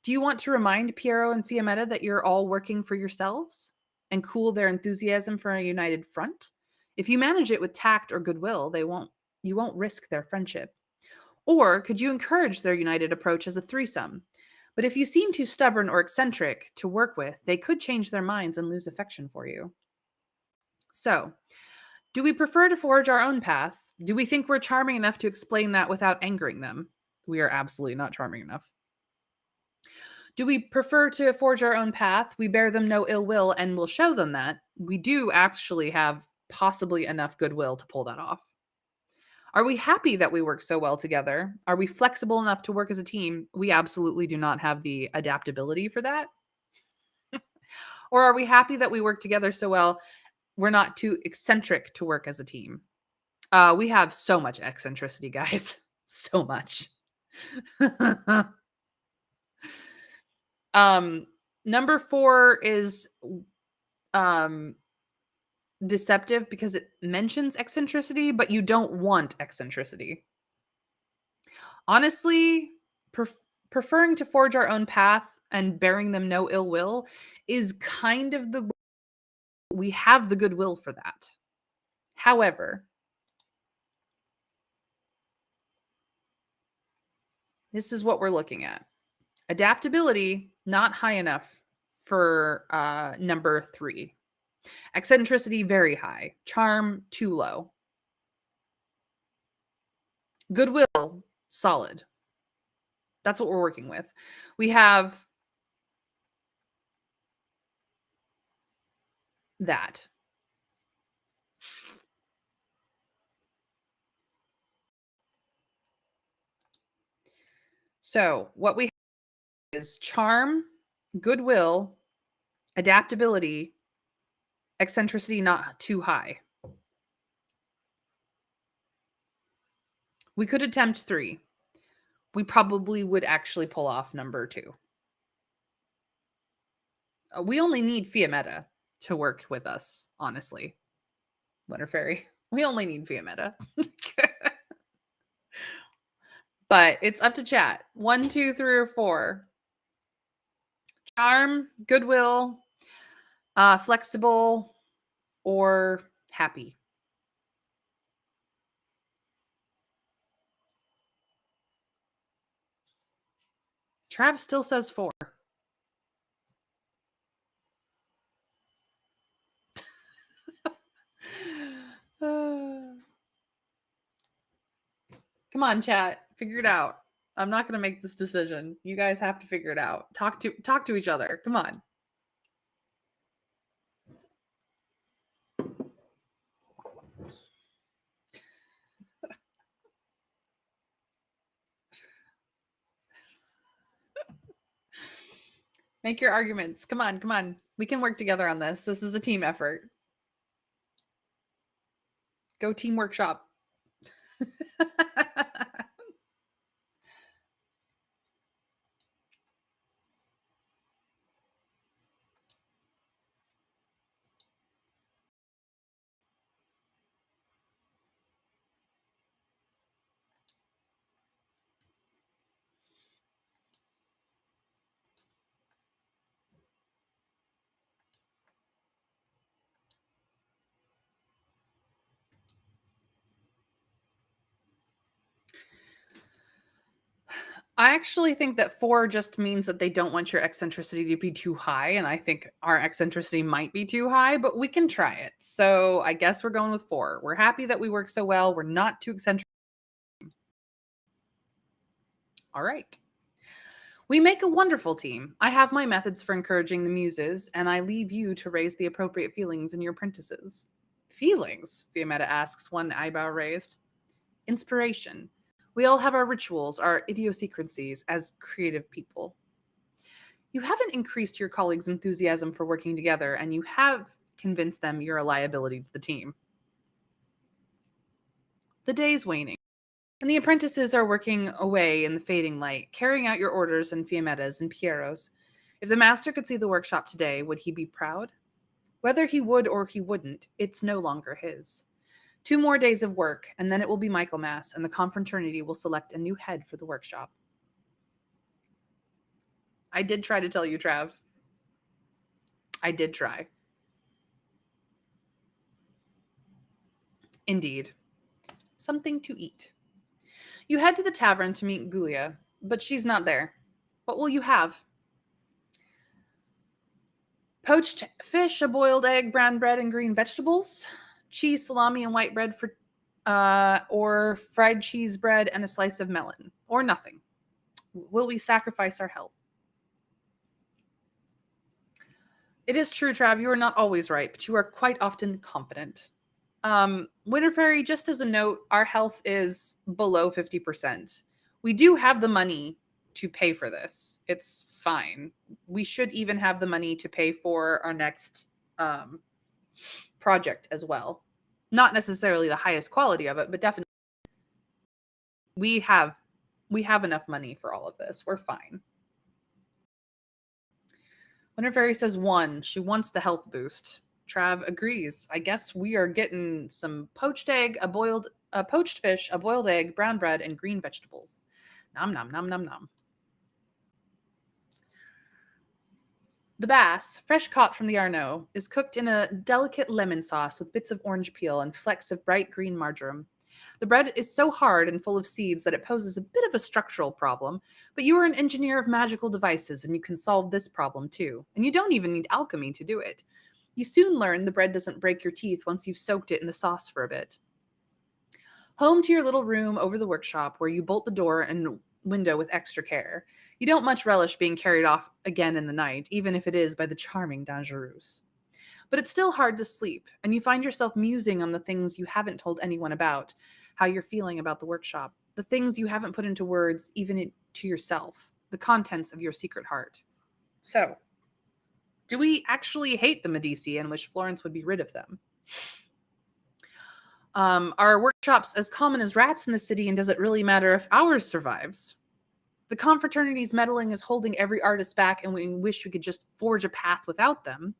Do you want to remind Piero and Fiammetta that you're all working for yourselves and cool their enthusiasm for a united front? If you manage it with tact or goodwill, you won't risk their friendship. Or could you encourage their united approach as a threesome? But if you seem too stubborn or eccentric to work with, they could change their minds and lose affection for you. So, do we prefer to forge our own path? Do we think we're charming enough to explain that without angering them? We are absolutely not charming enough. Do we prefer to forge our own path? We bear them no ill will and will show them that. We do actually have possibly enough goodwill to pull that off. Are we happy that we work so well together? Are we flexible enough to work as a team? We absolutely do not have the adaptability for that. Or are we happy that we work together so well, we're not too eccentric to work as a team? We have so much eccentricity, guys. So much. Number 4 is deceptive because it mentions eccentricity, but you don't want eccentricity. Honestly, preferring to forge our own path and bearing them no ill will is kind of we have the goodwill for that. However, this is what we're looking at. Adaptability, not high enough for number 3. Eccentricity, very high. Charm, too low. Goodwill, solid. That's what we're working with. We have that. So what we have is charm, goodwill, adaptability, eccentricity not too high. We could attempt 3. We probably would actually pull off number 2. We only need Fiammetta. to work with us, honestly. Winter Fairy. We only need Fiametta. But it's up to chat. 1, 2, 3, or 4. Charm, goodwill, flexible, or happy. Trav still says 4. Come on, chat. Figure it out. I'm not going to make this decision. You guys have to figure it out. Talk to each other. Come on. Make your arguments. Come on, come on. We can work together on this. This is a team effort. Go team workshop. I actually think that 4 just means that they don't want your eccentricity to be too high. And I think our eccentricity might be too high, but we can try it. So I guess we're going with 4. We're happy that we work so well. We're not too eccentric. All right. We make a wonderful team. I have my methods for encouraging the muses, and I leave you to raise the appropriate feelings in your apprentices. Feelings? Fiametta asks, one eyebrow raised. Inspiration. We all have our rituals, our idiosyncrasies as creative people. You haven't increased your colleagues' enthusiasm for working together, and you have convinced them you're a liability to the team. The day's waning, and the apprentices are working away in the fading light, carrying out your orders and Fiametta's and Piero's. If the master could see the workshop today, would he be proud? Whether he would or he wouldn't, it's no longer his. 2 more days of work, and then it will be Michaelmas, and the confraternity will select a new head for the workshop. I did try to tell you, Trav. I did try. Indeed. Something to eat. You head to the tavern to meet Gulia, but she's not there. What will you have? Poached fish, a boiled egg, brown bread, and green vegetables. Cheese, salami, and white bread for, or fried cheese bread and a slice of melon, or nothing. Will we sacrifice our health? It is true, Trav. You are not always right, but you are quite often competent. Winter Fairy, just as a note, our health is below 50%. We do have the money to pay for this. It's fine. We should even have the money to pay for our next project as well. Not necessarily the highest quality of it, but definitely we have enough money for all of this. We're fine. Winter Fairy says 1. She wants the health boost. Trav agrees. I guess we are getting some poached fish, a boiled egg, brown bread, and green vegetables. Nom nom nom nom nom. The bass, fresh caught from the Arnaud, is cooked in a delicate lemon sauce with bits of orange peel and flecks of bright green marjoram. The bread is so hard and full of seeds that it poses a bit of a structural problem, but you are an engineer of magical devices and you can solve this problem too. And you don't even need alchemy to do it. You soon learn the bread doesn't break your teeth once you've soaked it in the sauce for a bit. Home to your little room over the workshop where you bolt the door and window with extra care. You don't much relish being carried off again in the night, even if it is by the charming Dangereuse. But it's still hard to sleep, and you find yourself musing on the things you haven't told anyone about, how you're feeling about the workshop, the things you haven't put into words, even to yourself, the contents of your secret heart. So, do we actually hate the Medici and wish Florence would be rid of them? Are workshops as common as rats in the city, and does it really matter if ours survives? The confraternity's meddling is holding every artist back, and we wish we could just forge a path without them.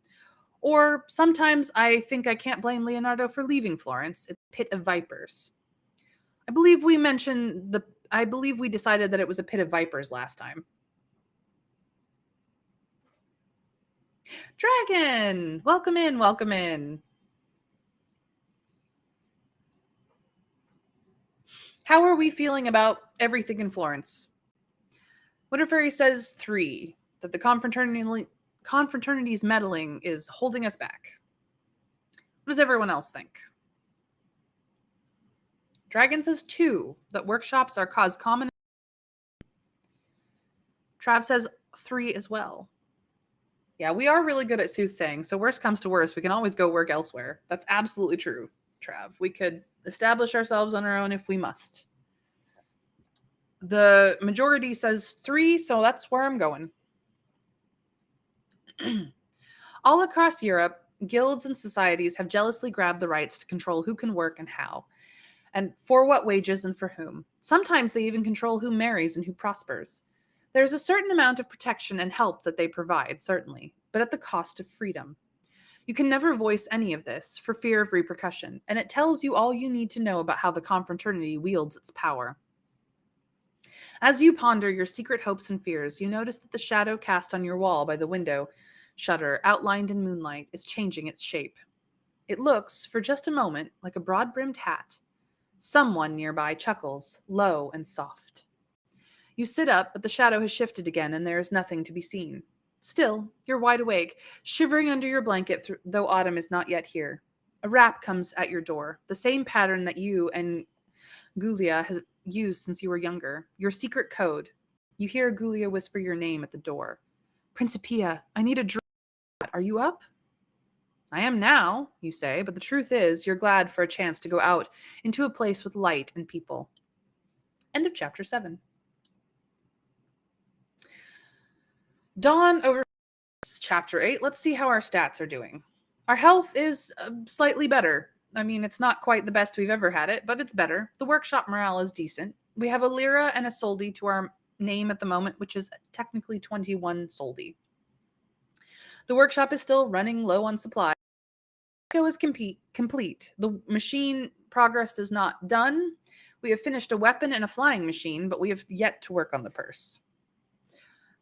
Or sometimes I think I can't blame Leonardo for leaving Florence. It's a pit of vipers. I believe we mentioned the I believe we decided that it was a pit of vipers last time. Dragon, welcome in, welcome in. How are we feeling about everything in Florence? Winter Fairy says 3, that the confraternity's meddling is holding us back. What does everyone else think? Dragon says 2, that workshops are cause common. Trav says 3 as well. Yeah, we are really good at soothsaying, so worst comes to worst, we can always go work elsewhere. That's absolutely true, Trav. We could establish ourselves on our own if we must. The majority says 3, so that's where I'm going. All across Europe, guilds and societies have jealously grabbed the rights to control who can work and how, and for what wages and for whom. Sometimes they even control who marries and who prospers. There's a certain amount of protection and help that they provide, certainly, but at the cost of freedom. You can never voice any of this for fear of repercussion, and it tells you all you need to know about how the confraternity wields its power. As you ponder your secret hopes and fears, you notice that the shadow cast on your wall by the window shutter, outlined in moonlight, is changing its shape. It looks, for just a moment, like a broad-brimmed hat. Someone nearby chuckles, low and soft. You sit up, but the shadow has shifted again, and there is nothing to be seen. Still, you're wide awake, shivering under your blanket, though autumn is not yet here. A rap comes at your door, the same pattern that you and Gulia has used since you were younger. Your secret code. You hear Gulia whisper your name at the door. Principia, I need a drink. Are you up? I am now, you say, but the truth is, you're glad for a chance to go out into a place with light and people. End of chapter 7. Dawn over chapter 8. Let's see how our stats are doing. Our health is slightly better. I mean, it's not quite the best we've ever had it, but it's better. The workshop morale is decent. We have a lira and a soldi to our name at the moment, which is technically 21 soldi. The workshop is still running low on supply. Go is complete. The machine progress is not done. We have finished a weapon and a flying machine, but we have yet to work on the purse.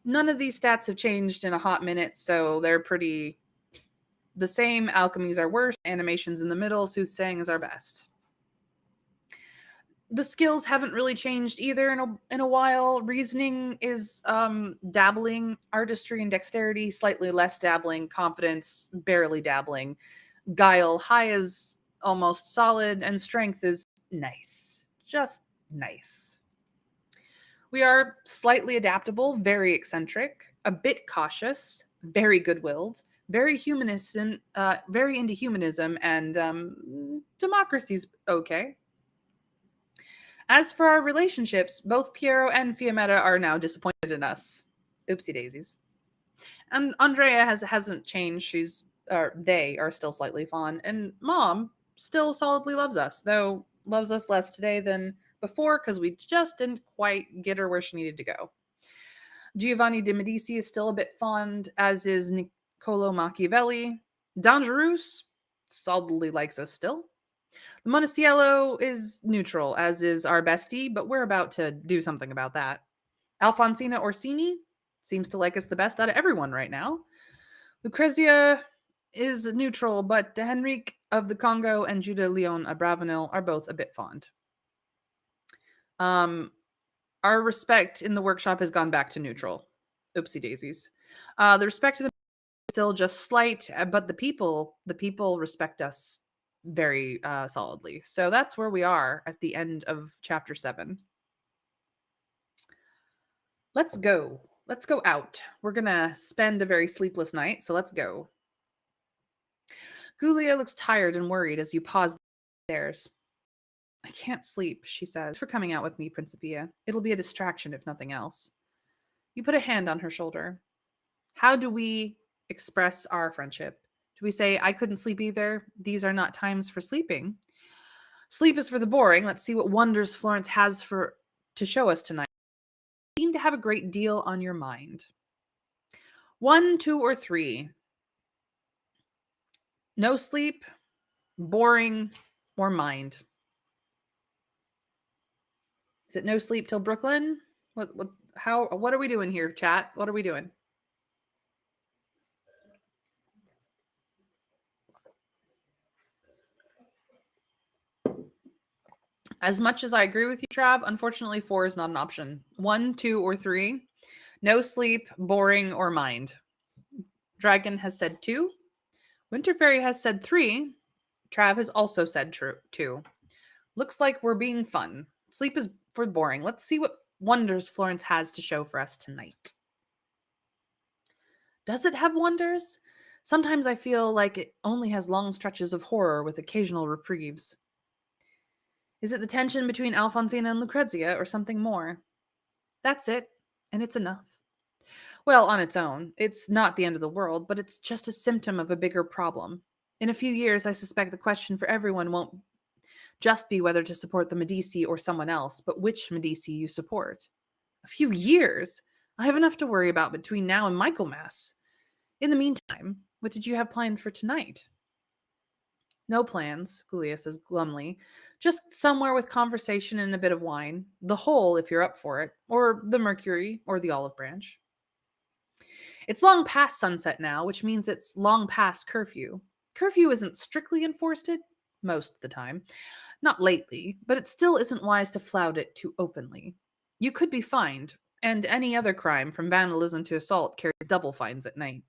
None of these stats have changed in a hot minute, so they're pretty the same. Alchemies are worse, animations in the middle, soothsaying is our best. The skills haven't really changed either in a while. Reasoning is dabbling, artistry and dexterity, slightly less dabbling, confidence, barely dabbling. Guile, high is almost solid, and strength is nice. Just nice. We are slightly adaptable, very eccentric, a bit cautious, very good-willed, very humanism, very into humanism, and democracy's okay. As for our relationships, both Piero and Fiammetta are now disappointed in us. Oopsie daisies. And Andrea hasn't changed. They are still slightly fond, and Mom still solidly loves us, though loves us less today than before because we just didn't quite get her where she needed to go. Giovanni de Medici is still a bit fond, as is Niccolo Machiavelli. Dangerous solidly likes us still. The Monticello is neutral, as is our bestie, but we're about to do something about that. Alfonsina Orsini seems to like us the best out of everyone right now. Lucrezia is neutral, but Henrique of the Congo and Judah Leon Abravanel are both a bit fond. Our respect in the workshop has gone back to neutral. Oopsie daisies. The respect to the is still just slight, but the people respect us very solidly. So that's where we are at the end of chapter 7. Let's go. Let's go out. We're gonna spend a very sleepless night, so let's go. Gulia looks tired and worried as you pause the stairs. I can't sleep, she says. Thanks for coming out with me, Principia. It'll be a distraction if nothing else. You put a hand on her shoulder. How do we express our friendship? Do we say, I couldn't sleep either? These are not times for sleeping. Sleep is for the boring. Let's see what wonders Florence has to show us tonight. You seem to have a great deal on your mind. 1, 2, or 3. No sleep, boring, or mind. Is it no sleep till Brooklyn? What are we doing here, chat? What are we doing? As much as I agree with you, Trav, unfortunately, 4 is not an option. 1, 2, or 3. No sleep, boring, or mind. Dragon has said 2. Winter Fairy has said 3. Trav has also said 2. Looks like we're being fun. Sleep is for boring. Let's see what wonders Florence has to show for us tonight. Does it have wonders? Sometimes I feel like it only has long stretches of horror with occasional reprieves. Is it the tension between Alfonsina and Lucrezia or something more? That's it, and it's enough. Well, on its own, it's not the end of the world, but it's just a symptom of a bigger problem. In a few years, I suspect the question for everyone won't just be whether to support the Medici or someone else, but which Medici you support. A few years? I have enough to worry about between now and Michaelmas. In the meantime, what did you have planned for tonight? No plans, Gulia says glumly. Just somewhere with conversation and a bit of wine. The Hole, if you're up for it, or the Mercury, or the Olive Branch. It's long past sunset now, which means it's long past curfew. Curfew isn't strictly enforced most of the time. Not lately, but it still isn't wise to flout it too openly. You could be fined, and any other crime, from vandalism to assault, carries double fines at night.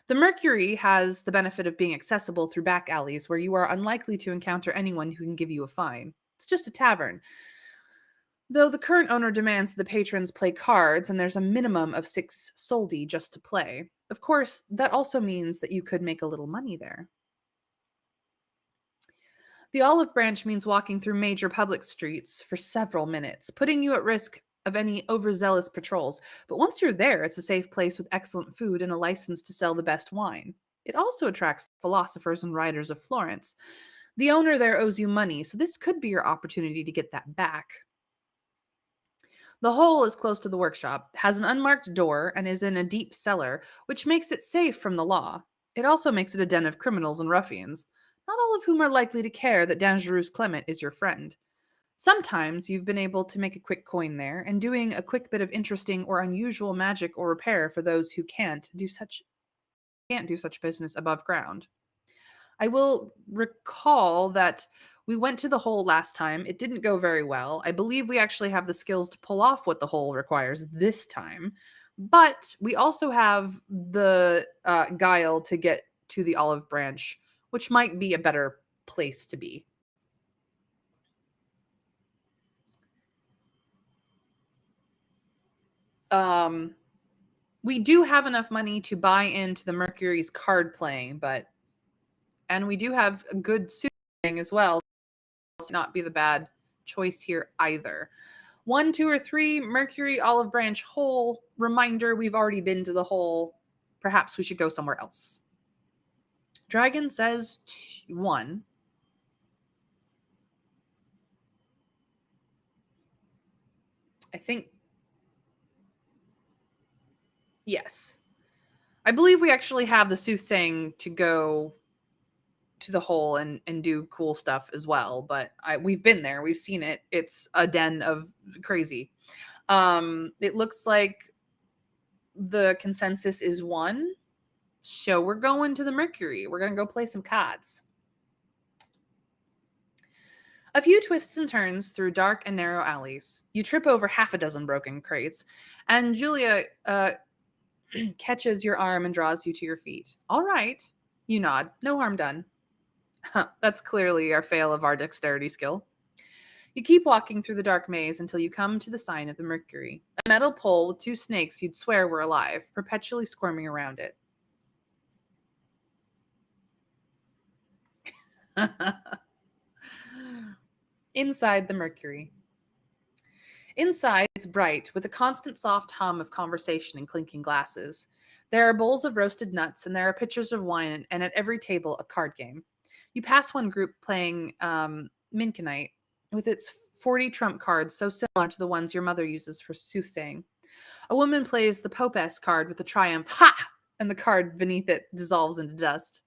The Mercury has the benefit of being accessible through back alleys where you are unlikely to encounter anyone who can give you a fine. It's just a tavern. Though the current owner demands that the patrons play cards, and there's a minimum of 6 soldi just to play. Of course, that also means that you could make a little money there. The Olive Branch means walking through major public streets for several minutes, putting you at risk of any overzealous patrols. But once you're there, it's a safe place with excellent food and a license to sell the best wine. It also attracts philosophers and writers of Florence. The owner there owes you money, so this could be your opportunity to get that back. The Hole is close to the workshop, has an unmarked door, and is in a deep cellar, which makes it safe from the law. It also makes it a den of criminals and ruffians, not all of whom are likely to care that Dangerous Clement is your friend. Sometimes you've been able to make a quick coin there, and doing a quick bit of interesting or unusual magic or repair for those who can't do such business above ground. I will recall that we went to the Hole last time. It didn't go very well. I believe we actually have the skills to pull off what the Hole requires this time. But we also have the guile to get to the Olive Branch, which might be a better place to be. We do have enough money to buy into the Mercury's card playing, and we do have a good soothing as well. So not be the bad choice here either. 1, 2, or 3, Mercury, Olive Branch, Hole. Reminder, we've already been to the Hole. Perhaps we should go somewhere else. Dragon says 1. I think. Yes. I believe we actually have the soothsaying to go to the Hole and do cool stuff as well. But we've been there. We've seen it. It's a den of crazy. It looks like the consensus is 1. So we're going to the Mercury. We're going to go play some cards. A few twists and turns through dark and narrow alleys. You trip over half a dozen broken crates, and Julia catches your arm and draws you to your feet. All right. You nod. No harm done. That's clearly our fail of our dexterity skill. You keep walking through the dark maze until you come to the sign of the Mercury, a metal pole with 2 snakes you'd swear were alive, perpetually squirming around it. Inside the Mercury. Inside, it's bright, with a constant soft hum of conversation and clinking glasses. There are bowls of roasted nuts, and there are pitchers of wine, and at every table, a card game. You pass one group playing Mincanite, with its 40 trump cards so similar to the ones your mother uses for soothsaying. A woman plays the Popess card with the triumph, ha! And the card beneath it dissolves into dust.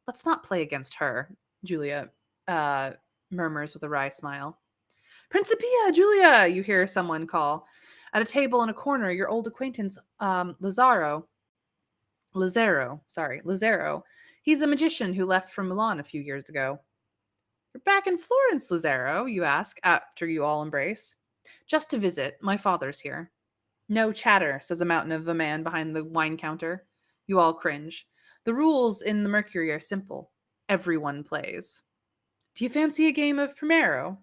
Let's not play against her, Julia uh, murmurs with a wry smile. Principia, Julia, you hear someone call. At a table in a corner, your old acquaintance, Lazaro. He's a magician who left for Milan a few years ago. You're back in Florence, Lazaro, you ask, after you all embrace. Just to visit. My father's here. No chatter, says a mountain of a man behind the wine counter. You all cringe. The rules in the Mercury are simple. Everyone plays. Do you fancy a game of Primero?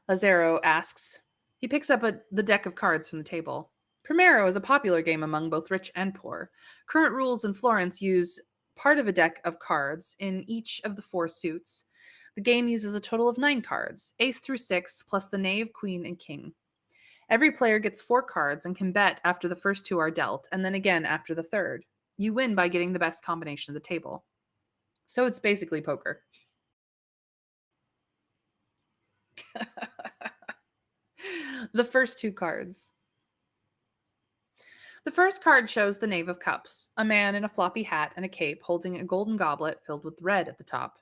Lazaro asks. He picks up the deck of cards from the table. Primero is a popular game among both rich and poor. Current rules in Florence use part of a deck of cards in each of the 4 suits. The game uses a total of 9 cards, ace through 6, plus the knave, queen, and king. Every player gets 4 cards and can bet after the first 2 are dealt, and then again after the third. You win by getting the best combination of the table. So it's basically poker. The first 2 cards. The first card shows the Knave of Cups, a man in a floppy hat and a cape holding a golden goblet filled with red at the top.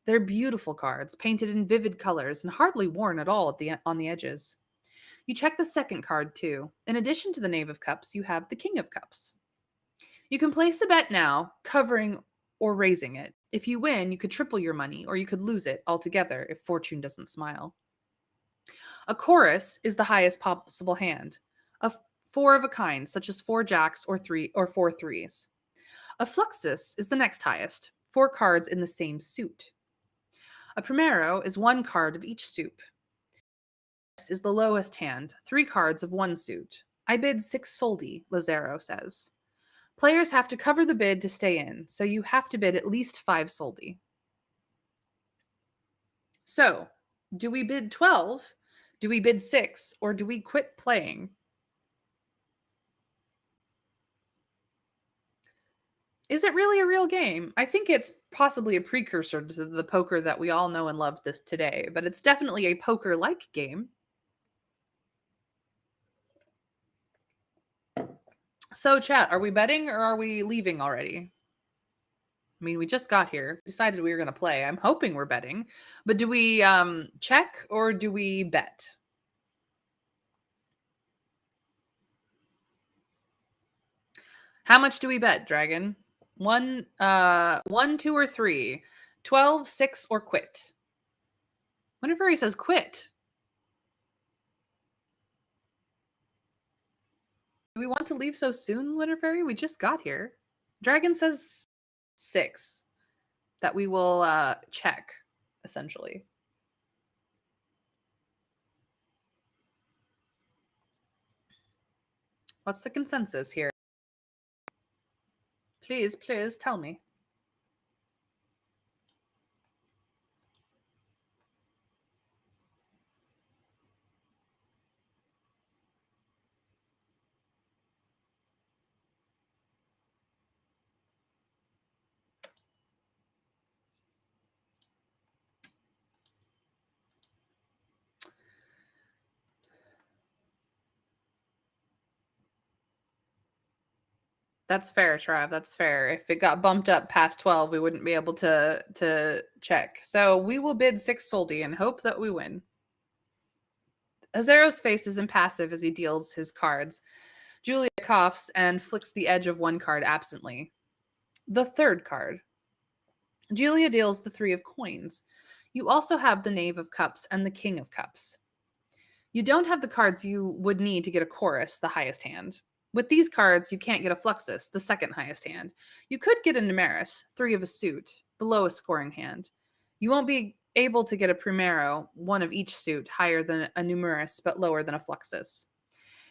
They're beautiful cards, painted in vivid colors and hardly worn at all on the edges. You check the second card too. In addition to the Knave of Cups, you have the King of Cups. You can place a bet now, covering or raising it. If you win, you could triple your money, or you could lose it altogether if fortune doesn't smile. A chorus is the highest possible hand, a 4 of a kind, such as 4 jacks or 4 threes. A fluxus is the next highest, 4 cards in the same suit. A primero is 1 card of each suit. This is the lowest hand, 3 cards of 1 suit. I bid 6 soldi, Lazaro says. Players have to cover the bid to stay in, so you have to bid at least 5 soldi. So, do we bid 12? Do we bid 6? Or do we quit playing? Is it really a real game? I think it's possibly a precursor to the poker that we all know and love this today, but it's definitely a poker-like game. So, chat, are we betting or are we leaving already? I mean, we just got here, decided we were going to play. I'm hoping we're betting, but do we check or do we bet? How much do we bet, Dragon? 1, 2, or 3? 12, 6, or quit? Whenever he says quit. Do we want to leave so soon, Winterfairy? We just got here. Dragon says 6. That we will check, essentially. What's the consensus here? Please tell me. That's fair, Trav. That's fair. If it got bumped up past 12, we wouldn't be able to check. So we will bid 6 soldi and hope that we win. Azaro's face is impassive as he deals his cards. Julia coughs and flicks the edge of 1 card absently. The third card. Julia deals the 3 of coins. You also have the Knave of Cups and the King of Cups. You don't have the cards you would need to get a chorus, the highest hand. With these cards, you can't get a fluxus, the second highest hand. You could get a numeris, 3 of a suit, the lowest scoring hand. You won't be able to get a primero, 1 of each suit, higher than a numeris but lower than a fluxus.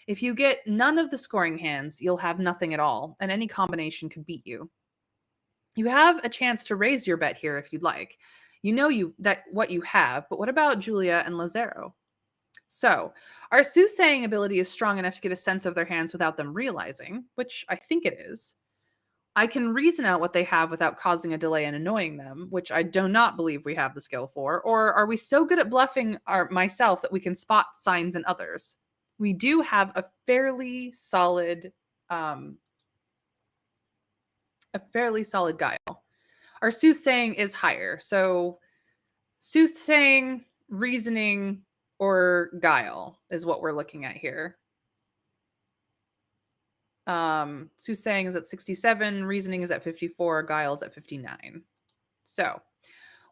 If you get none of the scoring hands, you'll have nothing at all, and any combination could beat you. You have a chance to raise your bet here if you'd like. You know what you have, but what about Julia and Lazaro? So, our soothsaying ability is strong enough to get a sense of their hands without them realizing, which I think it is. I can reason out what they have without causing a delay and annoying them, which I do not believe we have the skill for. Or are we so good at bluffing myself that we can spot signs in others? We do have a fairly solid a fairly solid guile. Our soothsaying is higher. So soothsaying, reasoning, or guile is what we're looking at here. Soothsaying is at 67, reasoning is at 54, guile is at 59. So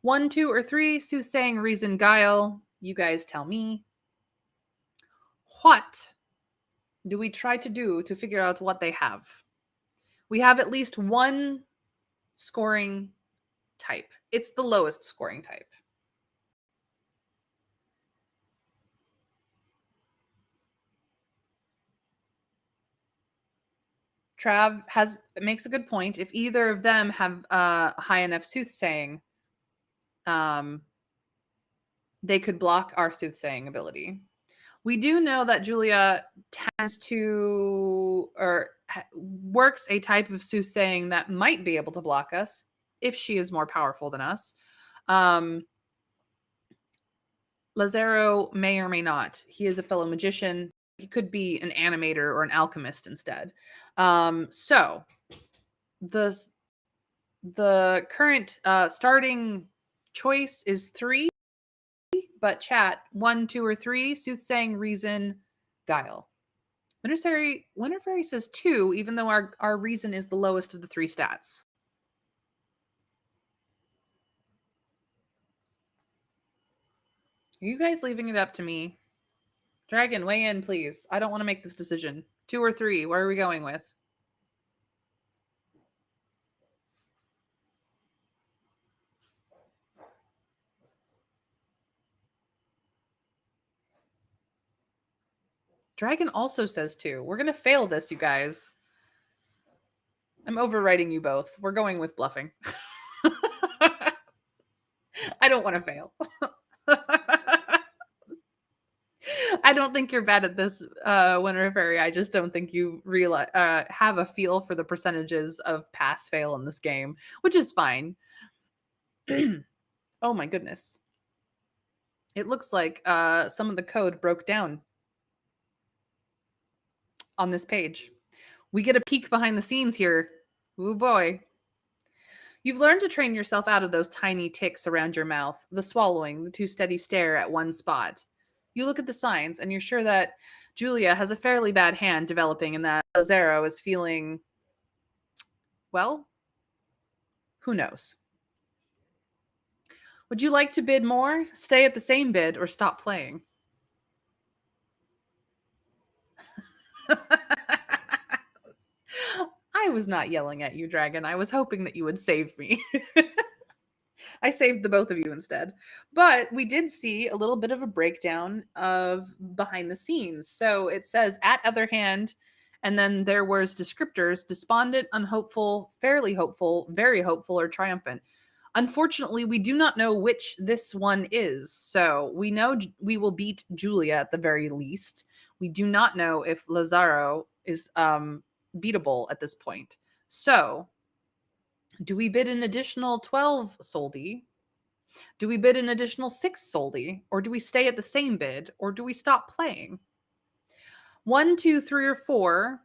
1, 2, or 3, soothsaying, reason, guile. You guys tell me. What do we try to do to figure out what they have? We have at least one scoring type. It's the lowest scoring type. Trav makes a good point. If either of them have high enough soothsaying, they could block our soothsaying ability. We do know that Julia tends to works a type of soothsaying that might be able to block us if she is more powerful than us. Lazaro may or may not. He is a fellow magician. He could be an animator or an alchemist instead. So the current starting choice is 3, but chat 1, 2, or 3, soothsaying, reason, guile. Winter Fairy says 2, even though our reason is the lowest of the 3 stats. Are you guys leaving it up to me? Dragon, weigh in, please. I don't want to make this decision. 2 or 3, where are we going with? Dragon also says 2. We're going to fail this, you guys. I'm overwriting you both. We're going with bluffing. I don't want to fail. I don't think you're bad at this, Winter Fairy. I just don't think you have a feel for the percentages of pass fail in this game, which is fine. Oh my goodness. It looks like some of the code broke down on this page. We get a peek behind the scenes here. Ooh boy. You've learned to train yourself out of those tiny tics around your mouth, the swallowing, the too steady stare at one spot. You look at the signs, and you're sure that Julia has a fairly bad hand developing and that Lazaro is feeling, well, who knows? Would you like to bid more, stay at the same bid, or stop playing? I was not yelling at you, Dragon. I was hoping that you would save me. I saved the both of you instead. But we did see a little bit of a breakdown of behind the scenes. So it says, at other hand, and then there was descriptors: despondent, unhopeful, fairly hopeful, very hopeful, or triumphant. Unfortunately, we do not know which this one is. So we know we will beat Julia at the very least. We do not know if Lazaro is beatable at this point. So do we bid an additional 12 soldi? Do we bid an additional 6 soldi? Or do we stay at the same bid? Or do we stop playing? 1, 2, 3, or 4.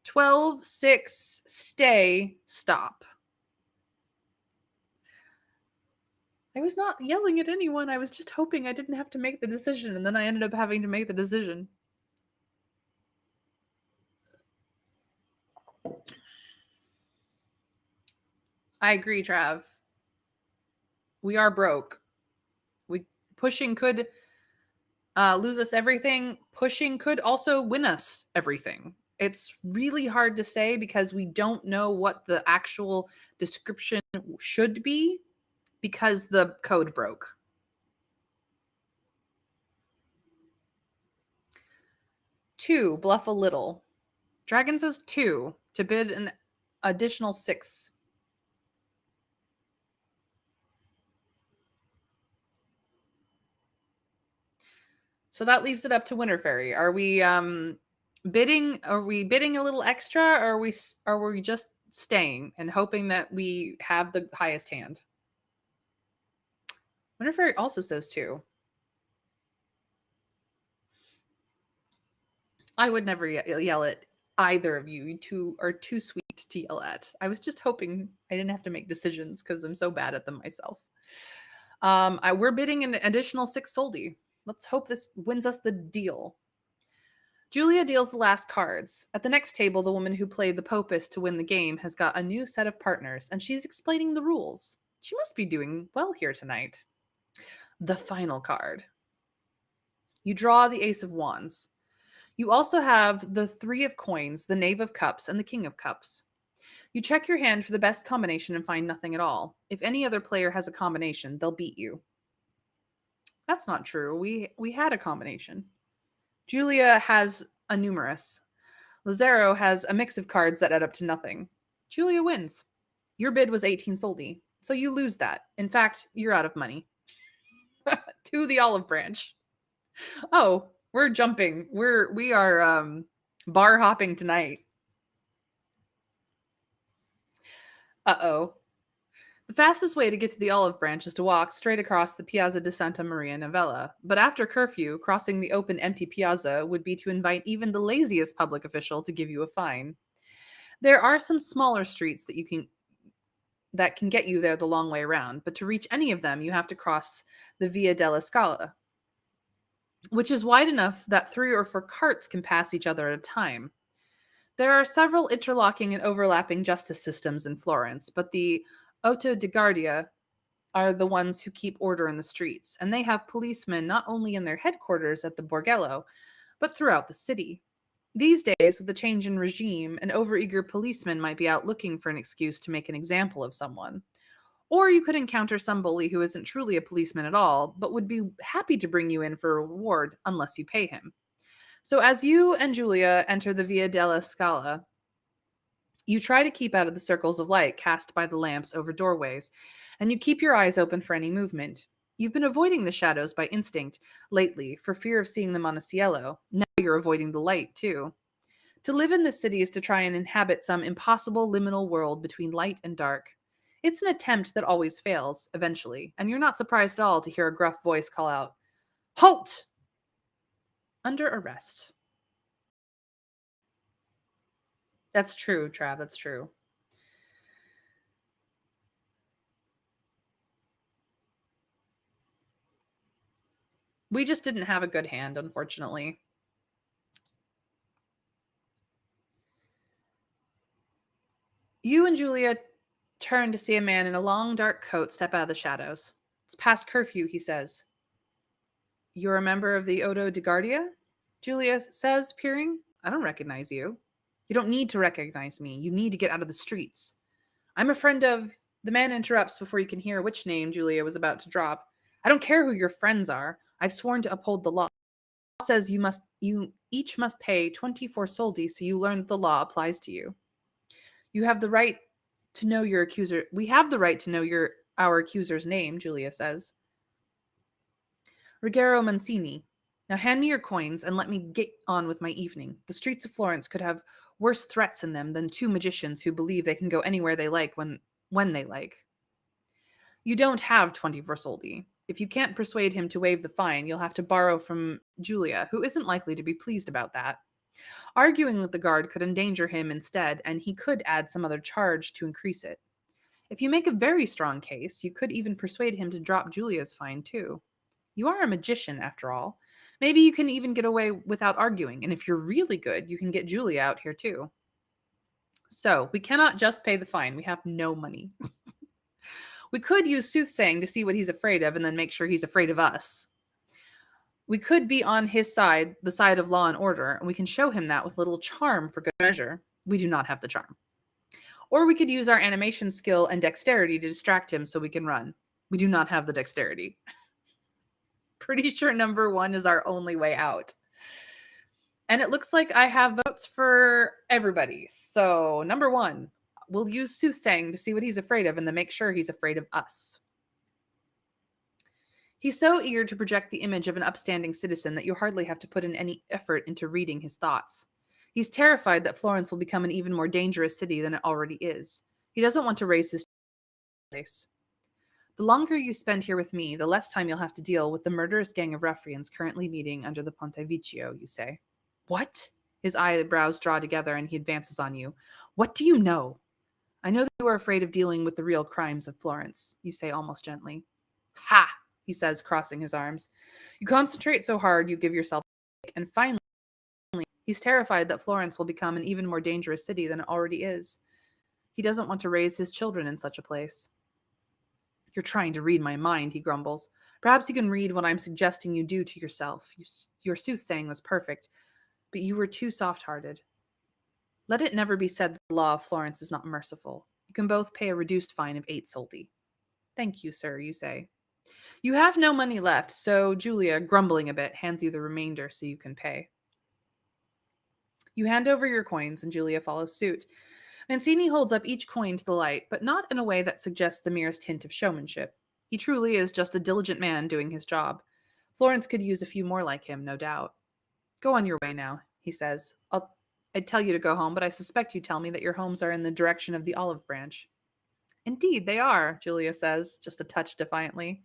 12, 6, stay, stop. I was not yelling at anyone. I was just hoping I didn't have to make the decision, and then I ended up having to make the decision. I agree, Trav. We are broke. Pushing could lose us everything. Pushing could also win us everything. It's really hard to say because we don't know what the actual description should be because the code broke. Two, bluff a little. Dragon says 2 to bid an additional 6. So that leaves it up to Winter Fairy. Are we bidding? Are we bidding a little extra, or are we just staying and hoping that we have the highest hand? Winter Fairy also says 2. I would never yell at Either of you. You two are too sweet to yell at. I was just hoping I didn't have to make decisions because I'm so bad at them myself. We're bidding an additional 6 soldi. Let's hope this wins us the deal. Julia deals the last cards. At the next table, the woman who played the Popist to win the game has got a new set of partners, and she's explaining the rules. She must be doing well here tonight. The final card. You draw the Ace of Wands. You also have the Three of Coins, the Knave of Cups, and the King of Cups. You check your hand for the best combination and find nothing at all. If any other player has a combination, they'll beat you. That's not true. We had a combination. Julia has a numerous. Lazaro has a mix of cards that add up to nothing. Julia wins. Your bid was 18 soldi, so you lose that. In fact, you're out of money. To the olive branch. Oh, we're jumping. We are bar hopping tonight. Uh-oh. The fastest way to get to the olive branch is to walk straight across the Piazza di Santa Maria Novella. But after curfew, crossing the open, empty piazza would be to invite even the laziest public official to give you a fine. There are some smaller streets that can get you there the long way around, but to reach any of them, you have to cross the Via della Scala, which is wide enough that 3 or 4 carts can pass each other at a time. There are several interlocking and overlapping justice systems in Florence, but the Auto di Guardia are the ones who keep order in the streets, and they have policemen not only in their headquarters at the Borgello, but throughout the city. These days, with the change in regime, an overeager policeman might be out looking for an excuse to make an example of someone. Or you could encounter some bully who isn't truly a policeman at all, but would be happy to bring you in for a reward unless you pay him. So as you and Julia enter the Via della Scala, you try to keep out of the circles of light cast by the lamps over doorways, and you keep your eyes open for any movement. You've been avoiding the shadows by instinct lately for fear of seeing them on a cielo. Now you're avoiding the light, too. To live in this city is to try and inhabit some impossible liminal world between light and dark. It's an attempt that always fails, eventually, and you're not surprised at all to hear a gruff voice call out, "Halt!" Under arrest. That's true, Trav, that's true. We just didn't have a good hand, unfortunately. You and Julia turn to see a man in a long, dark coat step out of the shadows. It's past curfew, he says. You're a member of the Odo di Guardia? Julia says, peering. I don't recognize you. You don't need to recognize me. You need to get out of the streets. I'm a friend of... The man interrupts before you can hear which name Julia was about to drop. I don't care who your friends are. I've sworn to uphold the law. The law says you each must pay 24 soldi so you learn that the law applies to you. You have the right to know your accuser. We have the right to know our accuser's name, Julia says. Ruggero Mancini. Now hand me your coins and let me get on with my evening. The streets of Florence could have worse threats in them than 2 magicians who believe they can go anywhere they like when they like. You don't have 24 soldi. If you can't persuade him to waive the fine, you'll have to borrow from Julia, who isn't likely to be pleased about that. Arguing with the guard could endanger him instead, and he could add some other charge to increase it. If you make a very strong case, you could even persuade him to drop Julia's fine too. You are a magician, after all. Maybe you can even get away without arguing, and if you're really good, you can get Julia out here too. So, we cannot just pay the fine. We have no money. We could use soothsaying to see what he's afraid of and then make sure he's afraid of us. We could be on his side, the side of law and order, and we can show him that with a little charm for good measure. We do not have the charm. Or we could use our animation skill and dexterity to distract him so we can run. We do not have the dexterity. Pretty sure number 1 is our only way out. And it looks like I have votes for everybody. So number 1, we'll use soothsaying to see what he's afraid of and then make sure he's afraid of us. He's so eager to project the image of an upstanding citizen that you hardly have to put in any effort into reading his thoughts. He's terrified that Florence will become an even more dangerous city than it already is. He doesn't want to raise his place. The longer you spend here with me, the less time you'll have to deal with the murderous gang of ruffians currently meeting under the Ponte Vecchio, you say. What? His eyebrows draw together and he advances on you. What do you know? I know that you are afraid of dealing with the real crimes of Florence, you say almost gently. Ha! He says, crossing his arms. You concentrate so hard you give yourself a break, and finally, he's terrified that Florence will become an even more dangerous city than it already is. He doesn't want to raise his children in such a place. You're trying to read my mind, he grumbles. Perhaps you can read what I'm suggesting you do to yourself. Your soothsaying was perfect, but you were too soft-hearted. Let it never be said that the law of Florence is not merciful. You can both pay a reduced fine of 8 soldi. Thank you, sir, you say. You have no money left, so Julia, grumbling a bit, hands you the remainder so you can pay. You hand over your coins, and Julia follows suit. Mancini holds up each coin to the light, but not in a way that suggests the merest hint of showmanship. He truly is just a diligent man doing his job. Florence could use a few more like him, no doubt. Go on your way now, he says. I'd tell you to go home, but I suspect you tell me that your homes are in the direction of the olive branch. Indeed, they are, Julia says, just a touch defiantly.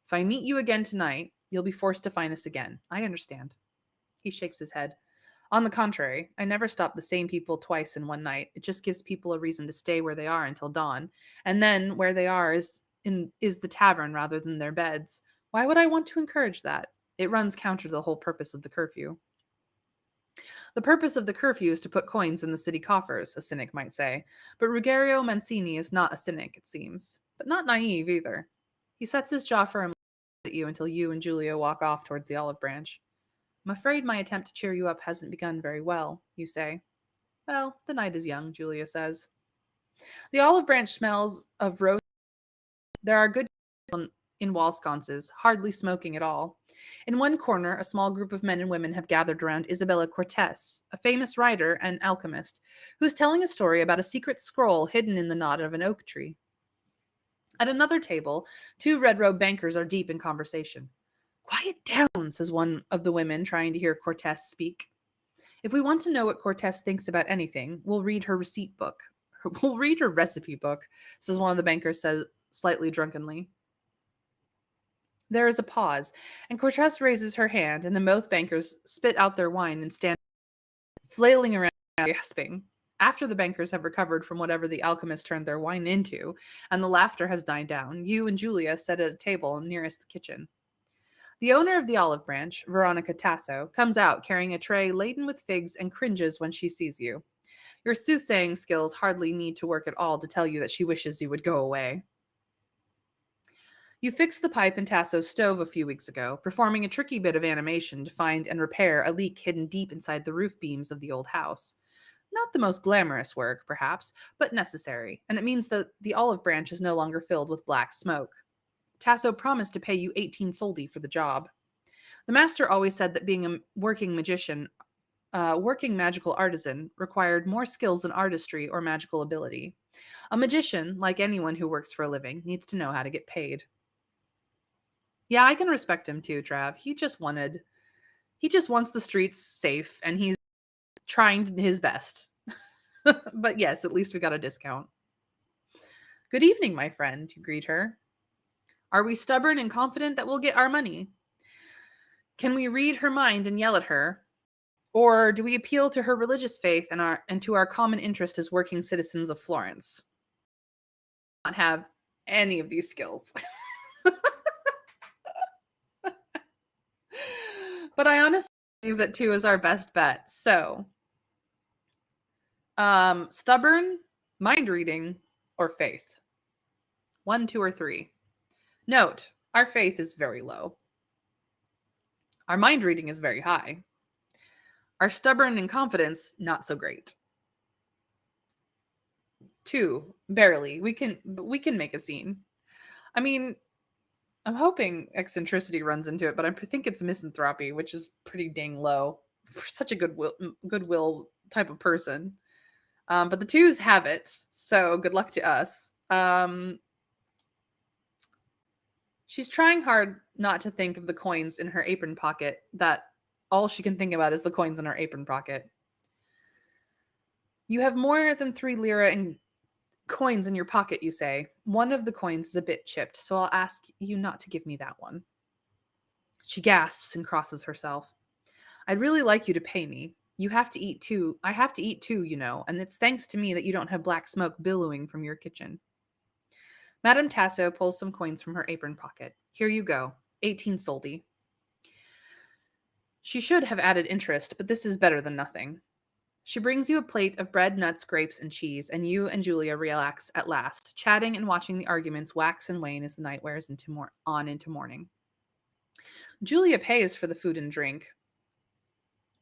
If I meet you again tonight, you'll be forced to find us again. I understand. He shakes his head. On the contrary, I never stop the same people twice in one night. It just gives people a reason to stay where they are until dawn. And then where they are is the tavern rather than their beds. Why would I want to encourage that? It runs counter to the whole purpose of the curfew. The purpose of the curfew is to put coins in the city coffers, a cynic might say. But Ruggiero Mancini is not a cynic, it seems. But not naive either. He sets his jaw firmly at you until you and Julia walk off towards the olive branch. I'm afraid my attempt to cheer you up hasn't begun very well, you say. Well, the night is young, Julia says. The olive branch smells of roast. There are good in wall sconces, hardly smoking at all. In one corner, a small group of men and women have gathered around Isabella Cortez, a famous writer and alchemist, who is telling a story about a secret scroll hidden in the knot of an oak tree. At another table, 2 red-robed bankers are deep in conversation. Quiet down, says one of the women, trying to hear Cortez speak. If we want to know what Cortez thinks about anything, we'll read her receipt book. We'll read her recipe book, says one of the bankers, says slightly drunkenly. There is a pause, and Cortez raises her hand, and the both bankers spit out their wine and stand flailing around, gasping. After the bankers have recovered from whatever the alchemist turned their wine into, and the laughter has died down, you and Julia sit at a table nearest the kitchen. The owner of the olive branch, Veronica Tasso, comes out carrying a tray laden with figs and cringes when she sees you. Your soothsaying skills hardly need to work at all to tell you that she wishes you would go away. You fixed the pipe in Tasso's stove a few weeks ago, performing a tricky bit of animation to find and repair a leak hidden deep inside the roof beams of the old house. Not the most glamorous work, perhaps, but necessary, and it means that the olive branch is no longer filled with black smoke. Tasso promised to pay you 18 soldi for the job. The master always said that being a working magical artisan required more skills than artistry or magical ability. A magician, like anyone who works for a living, needs to know how to get paid. Yeah, I can respect him too, Trav. He just wants the streets safe, and he's trying his best. But yes, at least we got a discount. Good evening, my friend, you greet her. Are we stubborn and confident that we'll get our money? Can we read her mind and yell at her? Or do we appeal to her religious faith and to our common interest as working citizens of Florence? Not have any of these skills. But I honestly believe that 2 is our best bet. So, stubborn, mind reading, or faith? 1, 2, or 3. Note, our faith is very low. Our mind reading is very high. Our stubborn and confidence, not so great. 2, barely. We can make a scene. I mean, I'm hoping eccentricity runs into it, but I think it's misanthropy, which is pretty dang low for such a goodwill type of person. But the 2s have it, so good luck to us. She's trying hard not to think of the coins in her apron pocket, that all she can think about is the coins in her apron pocket. You have more than 3 lira in coins in your pocket, you say. One of the coins is a bit chipped, so I'll ask you not to give me that one. She gasps and crosses herself. I'd really like you to pay me. You have to eat too. I have to eat too, and it's thanks to me that you don't have black smoke billowing from your kitchen. Madame Tasso pulls some coins from her apron pocket. Here you go. 18 soldi. She should have added interest, but this is better than nothing. She brings you a plate of bread, nuts, grapes, and cheese, and you and Julia relax at last, chatting and watching the arguments wax and wane as the night wears into morning. Julia pays for the food and drink.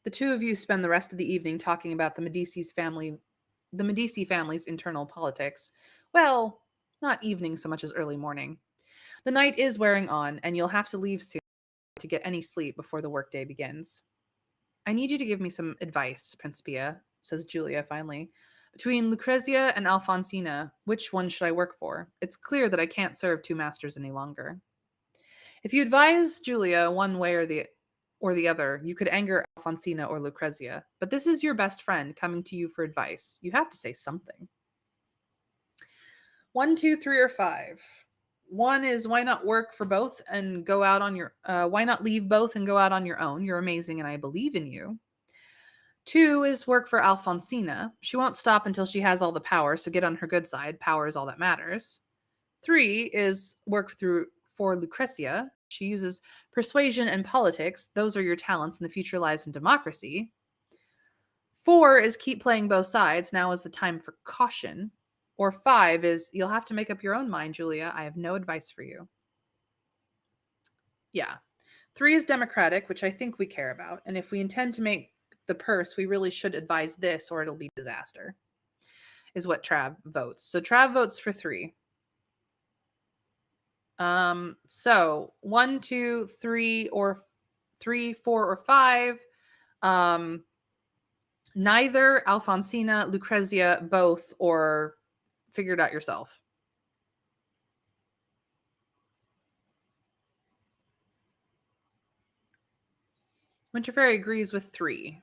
The two of you spend the rest of the evening talking about the Medici family's internal politics. Well, not evening so much as early morning. The night is wearing on, and you'll have to leave soon to get any sleep before the workday begins. I need you to give me some advice, Principia, says Julia finally. Between Lucrezia and Alfonsina, which one should I work for? It's clear that I can't serve two masters any longer. If you advise Julia one way or the other, you could anger Alfonsina or Lucrezia. But this is your best friend coming to you for advice. You have to say something. 1, 2, 3, or 5. 1 is why not work for both and go out on your why not leave both and go out on your own? You're amazing and I believe in you. 2 is work for Alfonsina. She won't stop until she has all the power, so get on her good side. Power is all that matters. 3 is work for Lucrezia. She uses persuasion and politics. Those are your talents, and the future lies in democracy. 4 is keep playing both sides. Now is the time for caution. Or 5 is you'll have to make up your own mind, Julia. I have no advice for you. Yeah. 3 is democratic, which I think we care about. And if we intend to make the purse, we really should advise this or it'll be disaster, is what Trav votes. So Trav votes for 3. So 1, 2, 3, or 3, 4, or 5. Neither, Alfonsina, Lucrezia, both, or figure it out yourself. Winter Fairy agrees with 3.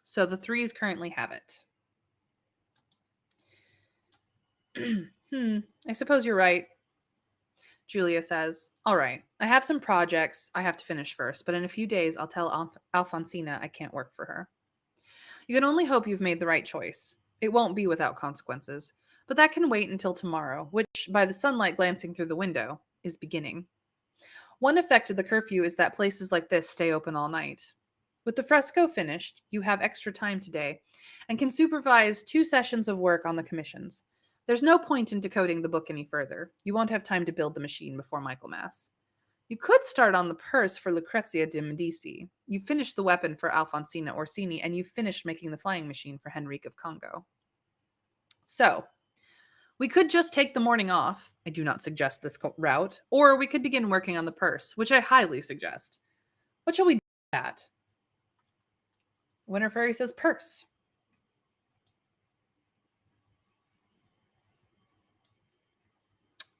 So the 3s currently have it. I suppose you're right, Julia says. All right, I have some projects I have to finish first, but in a few days I'll tell Alfonsina I can't work for her. You can only hope you've made the right choice. It won't be without consequences, but that can wait until tomorrow, which, by the sunlight glancing through the window, is beginning. One effect of the curfew is that places like this stay open all night. With the fresco finished, you have extra time today and can supervise 2 sessions of work on the commissions. There's no point in decoding the book any further. You won't have time to build the machine before Michaelmas. You could start on the purse for Lucrezia de Medici. You finished the weapon for Alfonsina Orsini, and you finished making the flying machine for Henrique of Congo. So, we could just take the morning off. I do not suggest this route. Or we could begin working on the purse, which I highly suggest. What shall we do with that? Winter Fairy says purse.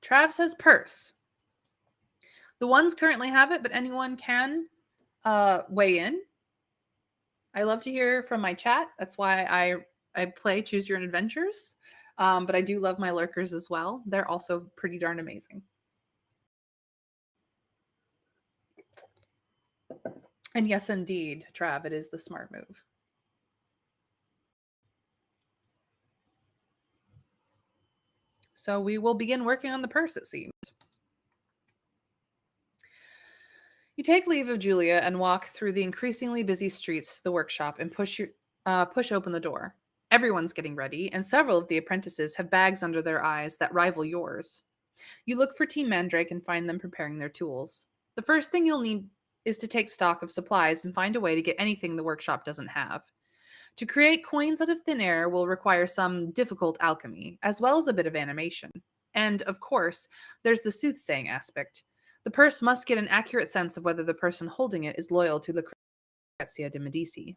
Trav says purse. The ones currently have it, but anyone can weigh in. I love to hear from my chat. That's why I play Choose Your Own Adventures. But I do love my lurkers as well. They're also pretty darn amazing. And yes, indeed, Trav, it is the smart move. So we will begin working on the purse, it seems. You take leave of Julia and walk through the increasingly busy streets to the workshop and push open the door. Everyone's getting ready, and several of the apprentices have bags under their eyes that rival yours. You look for Team Mandrake and find them preparing their tools. The first thing you'll need is to take stock of supplies and find a way to get anything the workshop doesn't have. To create coins out of thin air will require some difficult alchemy, as well as a bit of animation. And, of course, there's the soothsaying aspect. The purse must get an accurate sense of whether the person holding it is loyal to Lucrezia de Medici.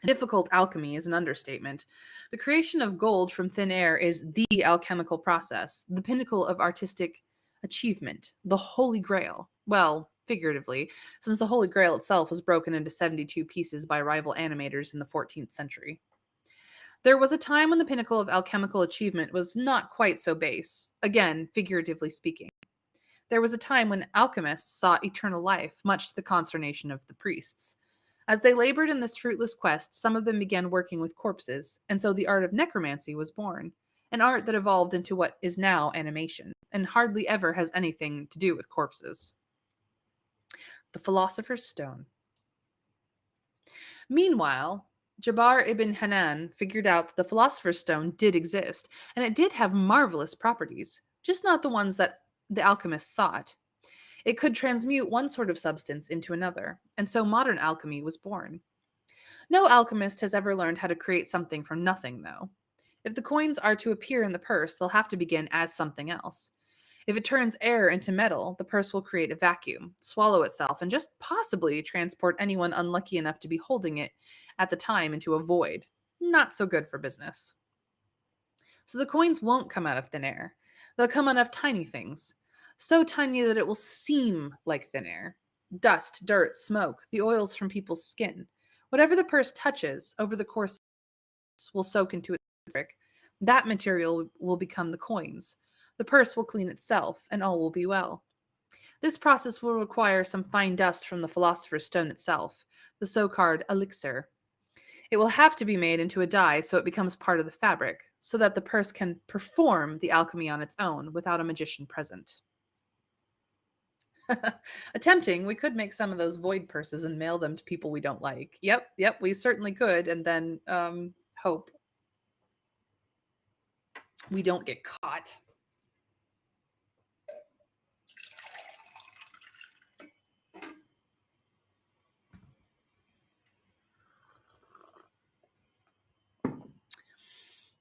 Difficult alchemy is an understatement. The creation of gold from thin air is the alchemical process, the pinnacle of artistic achievement, the Holy Grail. Well, figuratively, since the Holy Grail itself was broken into 72 pieces by rival animators in the 14th century. There was a time when the pinnacle of alchemical achievement was not quite so base, again, figuratively speaking. There was a time when alchemists sought eternal life, much to the consternation of the priests. As they labored in this fruitless quest, some of them began working with corpses, and so the art of necromancy was born, an art that evolved into what is now animation, and hardly ever has anything to do with corpses. The Philosopher's Stone. Meanwhile, Jabbar ibn Hanan figured out that the Philosopher's Stone did exist, and it did have marvelous properties, just not the ones that the alchemists sought. It could transmute one sort of substance into another, and so modern alchemy was born. No alchemist has ever learned how to create something from nothing, though. If the coins are to appear in the purse, they'll have to begin as something else. If it turns air into metal, the purse will create a vacuum, swallow itself, and just possibly transport anyone unlucky enough to be holding it at the time into a void. Not so good for business. So the coins won't come out of thin air. They'll come out of tiny things, so tiny that it will seem like thin air. Dust, dirt, smoke, the oils from people's skin. Whatever the purse touches over the course will soak into its fabric. That material will become the coins. The purse will clean itself, and all will be well. This process will require some fine dust from the philosopher's stone itself, the so-called elixir. It will have to be made into a dye so it becomes part of the fabric, so that the purse can perform the alchemy on its own without a magician present. Attempting, we could make some of those void purses and mail them to people we don't like. Yep, we certainly could, and then hope we don't get caught.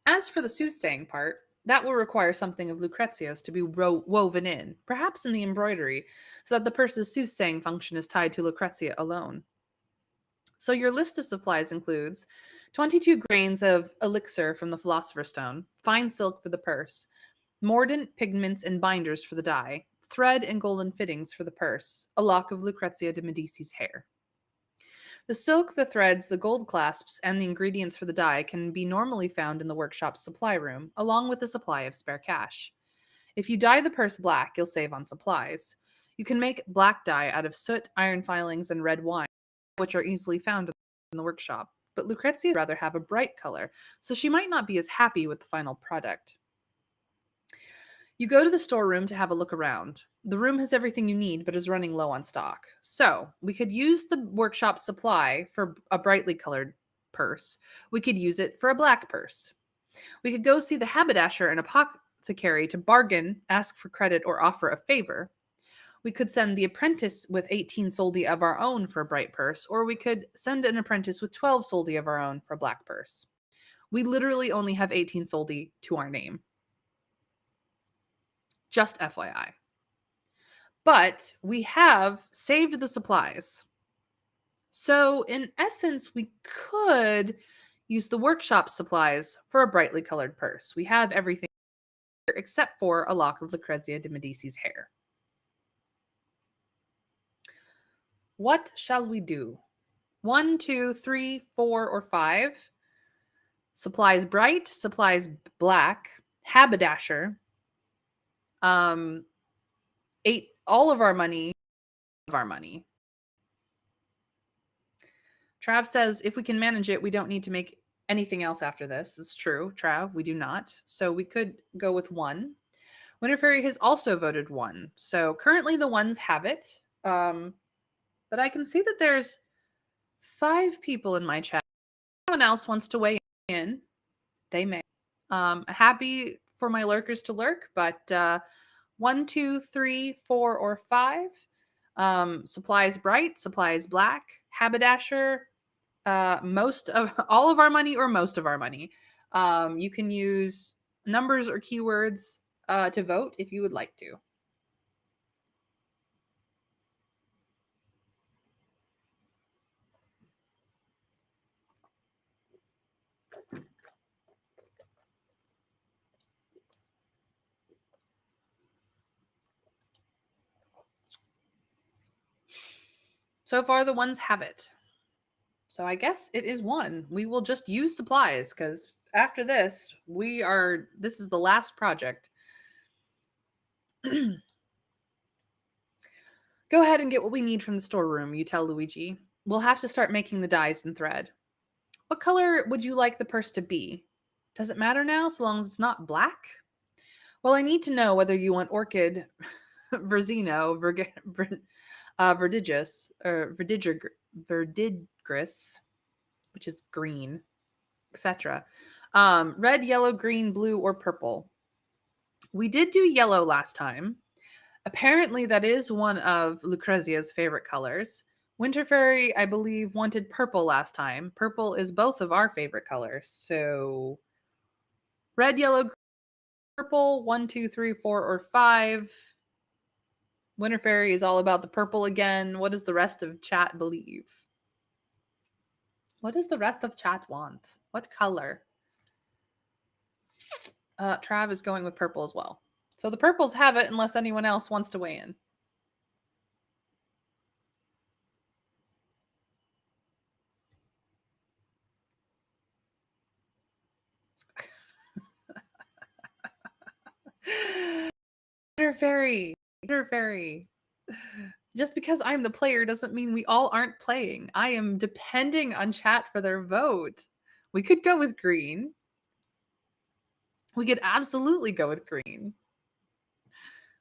As for the soothsaying part, that will require something of Lucrezia's to be woven in, perhaps in the embroidery, so that the purse's soothsaying function is tied to Lucrezia alone. So your list of supplies includes 22 grains of elixir from the Philosopher's Stone, fine silk for the purse, mordant pigments and binders for the dye, thread and golden fittings for the purse, a lock of Lucrezia de Medici's hair. The silk, the threads, the gold clasps, and the ingredients for the dye can be normally found in the workshop's supply room, along with a supply of spare cash. If you dye the purse black, you'll save on supplies. You can make black dye out of soot, iron filings, and red wine, which are easily found in the workshop. But Lucrezia would rather have a bright color, so she might not be as happy with the final product. You go to the storeroom to have a look around. The room has everything you need, but is running low on stock. So, we could use the workshop supply for a brightly colored purse. We could use it for a black purse. We could go see the haberdasher and apothecary to bargain, ask for credit, or offer a favor. We could send the apprentice with 18 soldi of our own for a bright purse, or we could send an apprentice with 12 soldi of our own for a black purse. We literally only have 18 soldi to our name. Just FYI. But we have saved the supplies. So, in essence, we could use the workshop supplies for a brightly colored purse. We have everything except for a lock of Lucrezia de Medici's hair. What shall we do? 1, 2, 3, 4, or 5. Supplies bright, supplies black, haberdasher. 8, all of our money. Trav says, if we can manage it, we don't need to make anything else after this. That's true, Trav. We do not. So we could go with 1. Winter Fairy has also voted 1. So currently the ones have it. But I can see that there's 5 people in my chat. If anyone else wants to weigh in, they may. Happy for my lurkers to lurk, but 1, 2, 3, 4, or 5. Supplies bright, supplies black, haberdasher, most of all of our money or most of our money. You can use numbers or keywords to vote if you would like to. So far, the ones have it. So I guess it is 1. We will just use supplies because after this, this is the last project. Go ahead and get what we need from the storeroom, you tell Luigi. We'll have to start making the dyes and thread. What color would you like the purse to be? Does it matter now so long as it's not black? Well, I need to know whether you want orchid, verzino, verdigris, or verdigris, which is green, etc. Red, yellow, green, blue, or purple. We did do yellow last time. Apparently, that is one of Lucrezia's favorite colors. Winter Fairy, I believe, wanted purple last time. Purple is both of our favorite colors. So, red, yellow, purple, one, two, three, four, or five. Winter Fairy is all about the purple again. What does the rest of chat believe? What does the rest of chat want? What color? Trav is going with purple as well. So the purples have it unless anyone else wants to weigh in. Winter Fairy. Winter Fairy. Just because I'm the player doesn't mean we all aren't playing. I am depending on chat for their vote. We could go with green. We could absolutely go with green.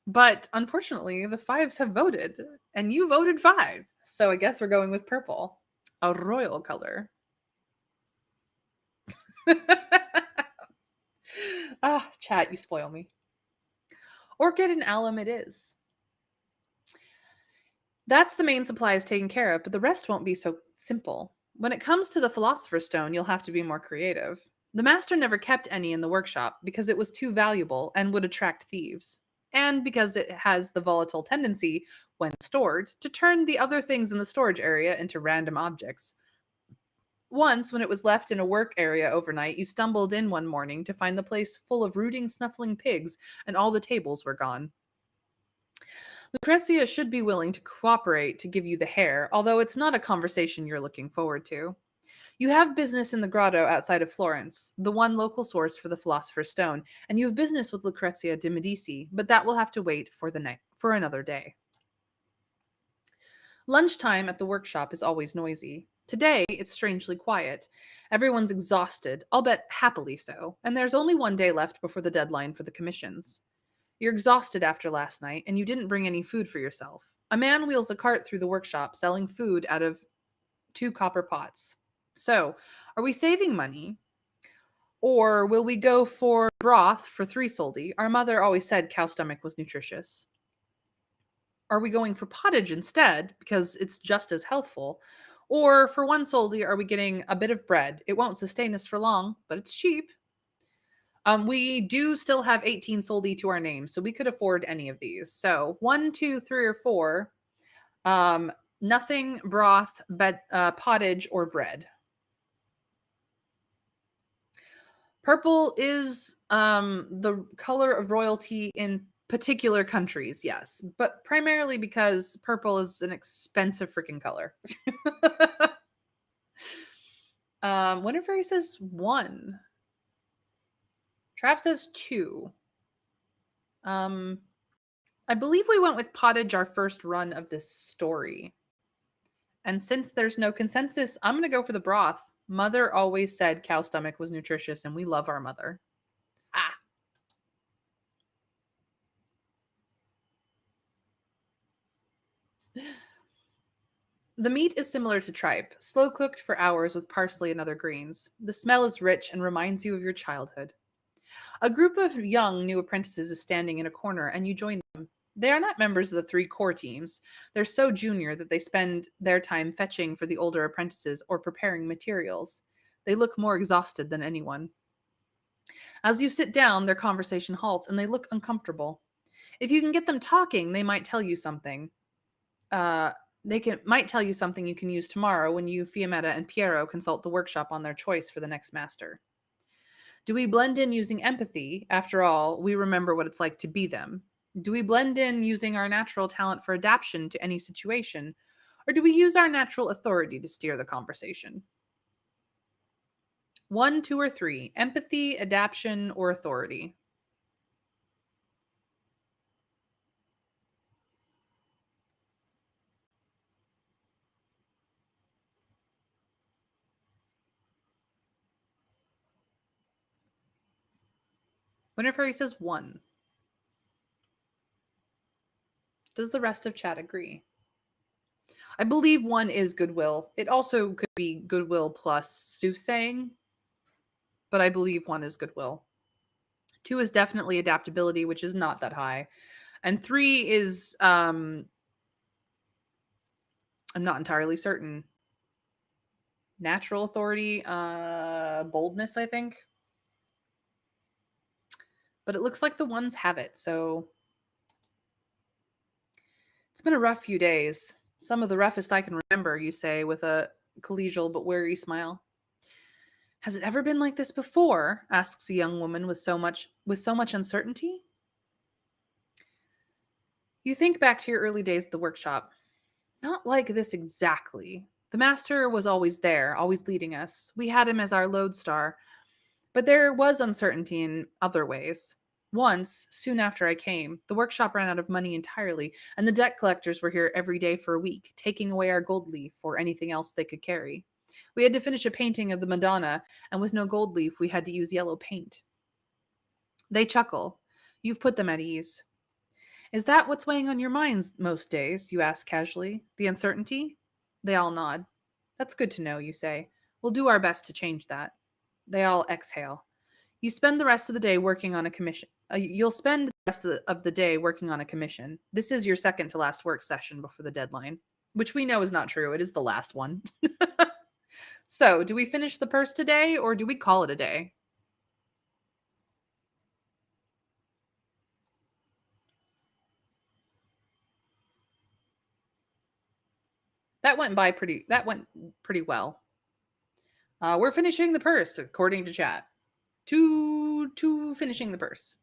But unfortunately, the fives have voted, and you voted five. So I guess we're going with purple, a royal color. Chat, you spoil me. Orchid and alum it is. That's the main supplies taken care of, but the rest won't be so simple. When it comes to the Philosopher's Stone, you'll have to be more creative. The master never kept any in the workshop because it was too valuable and would attract thieves, and because it has the volatile tendency, when stored, to turn the other things in the storage area into random objects. Once, when it was left in a work area overnight, you stumbled in one morning to find the place full of rooting, snuffling pigs, and all the tables were gone. Lucrezia should be willing to cooperate to give you the hair, although it's not a conversation you're looking forward to. You have business in the grotto outside of Florence, the one local source for the Philosopher's Stone, and you have business with Lucrezia de Medici, but that will have to wait for another day. Lunchtime at the workshop is always noisy. Today, it's strangely quiet. Everyone's exhausted, I'll bet happily so, and there's only one day left before the deadline for the commissions. You're exhausted after last night, and you didn't bring any food for yourself. A man wheels a cart through the workshop selling food out of 2 copper pots. So, are we saving money? Or will we go for broth for 3 soldi? Our mother always said cow stomach was nutritious. Are we going for pottage instead because it's just as healthful? Or for 1 soldi, are we getting a bit of bread? It won't sustain us for long, but it's cheap. We do still have 18 soldi to our name, so we could afford any of these. So 1, 2, 3, or 4. Nothing, broth, pottage, or bread. Purple is the color of royalty in particular countries, yes, but primarily because purple is an expensive freaking color. Winter Fairy says 1. Trav says 2. I believe we went with pottage our first run of this story. And since there's no consensus, I'm going to go for the broth. Mother always said cow stomach was nutritious, and we love our mother. The meat is similar to tripe, slow cooked for hours with parsley and other greens. The smell is rich and reminds you of your childhood. A group of young new apprentices is standing in a corner, and you join them. They are not members of the 3 core teams. They're so junior that they spend their time fetching for the older apprentices or preparing materials. They look more exhausted than anyone. As you sit down, their conversation halts and they look uncomfortable. If you can get them talking, they might tell you something. Might tell you something you can use tomorrow when you, Fiammetta, and Piero consult the workshop on their choice for the next master. Do we blend in using empathy? After all, we remember what it's like to be them. Do we blend in using our natural talent for adaptation to any situation? Or do we use our natural authority to steer the conversation? 1, 2, or 3. Empathy, adaptation, or authority? Winter Fairy says 1. Does the rest of chat agree? I believe 1 is goodwill. It also could be goodwill plus soothsaying, but I believe 1 is goodwill. 2 is definitely adaptability, which is not that high. And 3 is I'm not entirely certain. Natural authority, boldness, I think. But it looks like the ones have it, so it's been a rough few days. Some of the roughest I can remember, you say, with a collegial but wary smile. Has it ever been like this before? Asks a young woman with so much uncertainty. You think back to your early days at the workshop. Not like this exactly. The master was always there, always leading us. We had him as our lodestar, but there was uncertainty in other ways. Once, soon after I came, the workshop ran out of money entirely, and the debt collectors were here every day for a week, taking away our gold leaf or anything else they could carry. We had to finish a painting of the Madonna, and with no gold leaf, we had to use yellow paint. They chuckle. You've put them at ease. Is that what's weighing on your minds most days? You ask casually. The uncertainty? They all nod. That's good to know, you say. We'll do our best to change that. They all exhale. You spend the rest of the day working on a commission. You'll spend the rest of the day working on a commission. This is your second to last work session before the deadline, which we know is not true. It is the last one. So, do we finish the purse today or do we call it a day? That went pretty well. We're finishing the purse according to chat. To finishing the purse.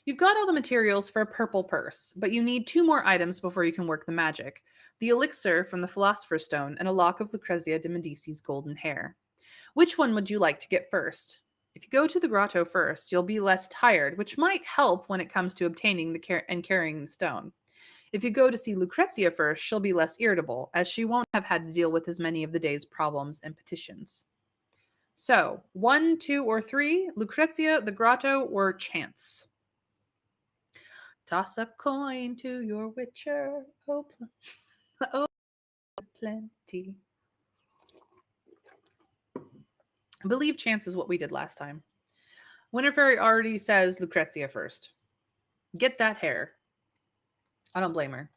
You've got all the materials for a purple purse, but you need 2 more items before you can work the magic: the elixir from the Philosopher's Stone and a lock of Lucrezia de Medici's golden hair. Which one would you like to get first? If you go to the grotto first, you'll be less tired, which might help when it comes to obtaining and carrying the stone. If you go to see Lucrezia first, she'll be less irritable, as she won't have had to deal with as many of the day's problems and petitions. So, 1, 2, or 3, Lucrezia, the grotto, or chance? Toss a coin to your witcher, oh, plenty. I believe chance is what we did last time. Winter Fairy already says Lucrezia first. Get that hair. I don't blame her.